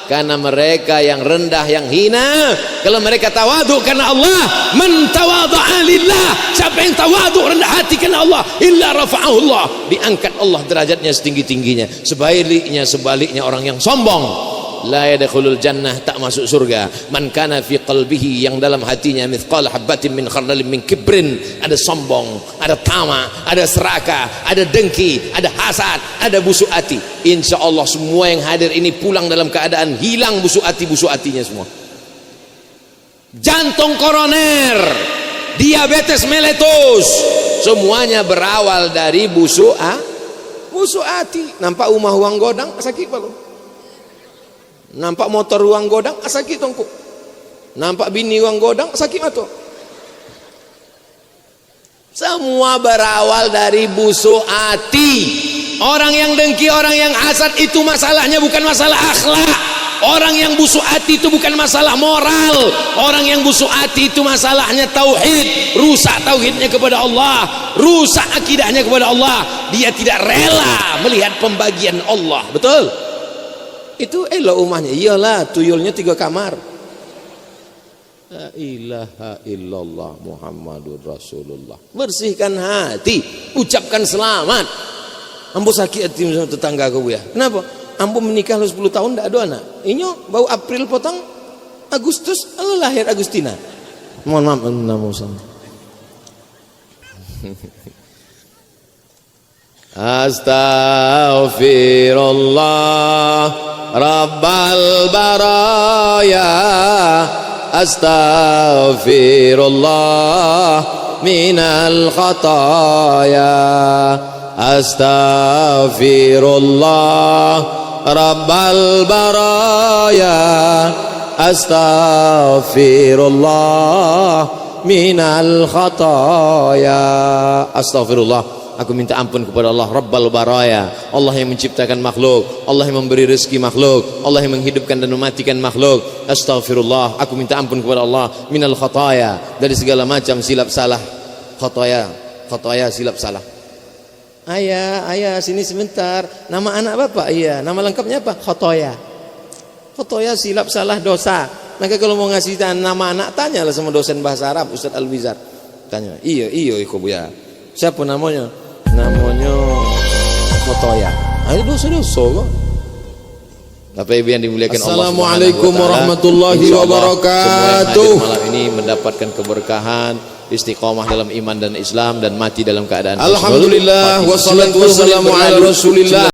[SPEAKER 1] Karena mereka yang rendah, yang hina, kalau mereka tawaduk karena Allah, man tawadha'a lillah, siapa yang tawaduk rendah hati karena Allah, illa rafa'ahu Allah, diangkat Allah derajatnya setinggi-tingginya. Sebaliknya orang yang sombong, la yadkhulul jannah, tak masuk surga. Man kana fi qalbihi, yang dalam hatinya mithqal habatin min khardalin min kibrin, ada sombong, ada tama, ada serakah, ada dengki, ada hasad, ada busuk hati. Insyaallah semua yang hadir ini pulang dalam keadaan hilang busuk hatinya semua. Jantung koroner, diabetes meletus, semuanya berawal dari busuk hati. Nampak rumah uang godang sakit balu, nampak motor uang godang sakit tongku, nampak bini uang godang sakit mata. Semua berawal dari busuk hati. Orang yang dengki, orang yang hasad itu masalahnya bukan masalah akhlak. Orang yang busuk hati itu bukan masalah moral. Orang yang busuk hati itu masalahnya tauhid. Rusak tauhidnya kepada Allah, rusak akidahnya kepada Allah. Dia tidak rela melihat pembagian Allah. Betul? Itu elok rumahnya. Iyalah, tuyulnya 3 kamar. La ilaha illallah Muhammadur Rasulullah. Bersihkan hati, ucapkan selamat. Ambo sakit hati sama tetangga kau ya. Kenapa? Ambo menikah 10 tahun tidak ada anak. Inyo bau April potong Agustus lahir Agustina. Mohon maaf nama sama. Astaghfirullah Rabbal baraya, astaghfirullah minal khataya, astaghfirullah Rabbal baraya, astaghfirullah minal khataya. Astaghfirullah, aku minta ampun kepada Allah Rabbal baraya, Allah yang menciptakan makhluk, Allah yang memberi rezeki makhluk, Allah yang menghidupkan dan mematikan makhluk. Astaghfirullah, aku minta ampun kepada Allah minal khataya, dari segala macam silap salah. Khataya silap salah. Ayah sini sebentar. Nama anak bapak? Iya. Nama lengkapnya apa? Khataya silap salah dosa. Maka kalau mau ngasih nama anak, tanyalah sama dosen bahasa Arab Ustaz Al-Wizar. Tanya. Iya iku buya. Siapa namanya? Namanya Khataya. Ayo dosa-dosa kok. Bapak Ibu yang dimuliakan Allah. Assalamualaikum warahmatullahi wabarakatuh. Malam ini mendapatkan keberkahan, istiqomah dalam iman dan Islam, dan mati dalam keadaan
[SPEAKER 2] alhamdulillah wassalatu wassalamu ala Rasulillah.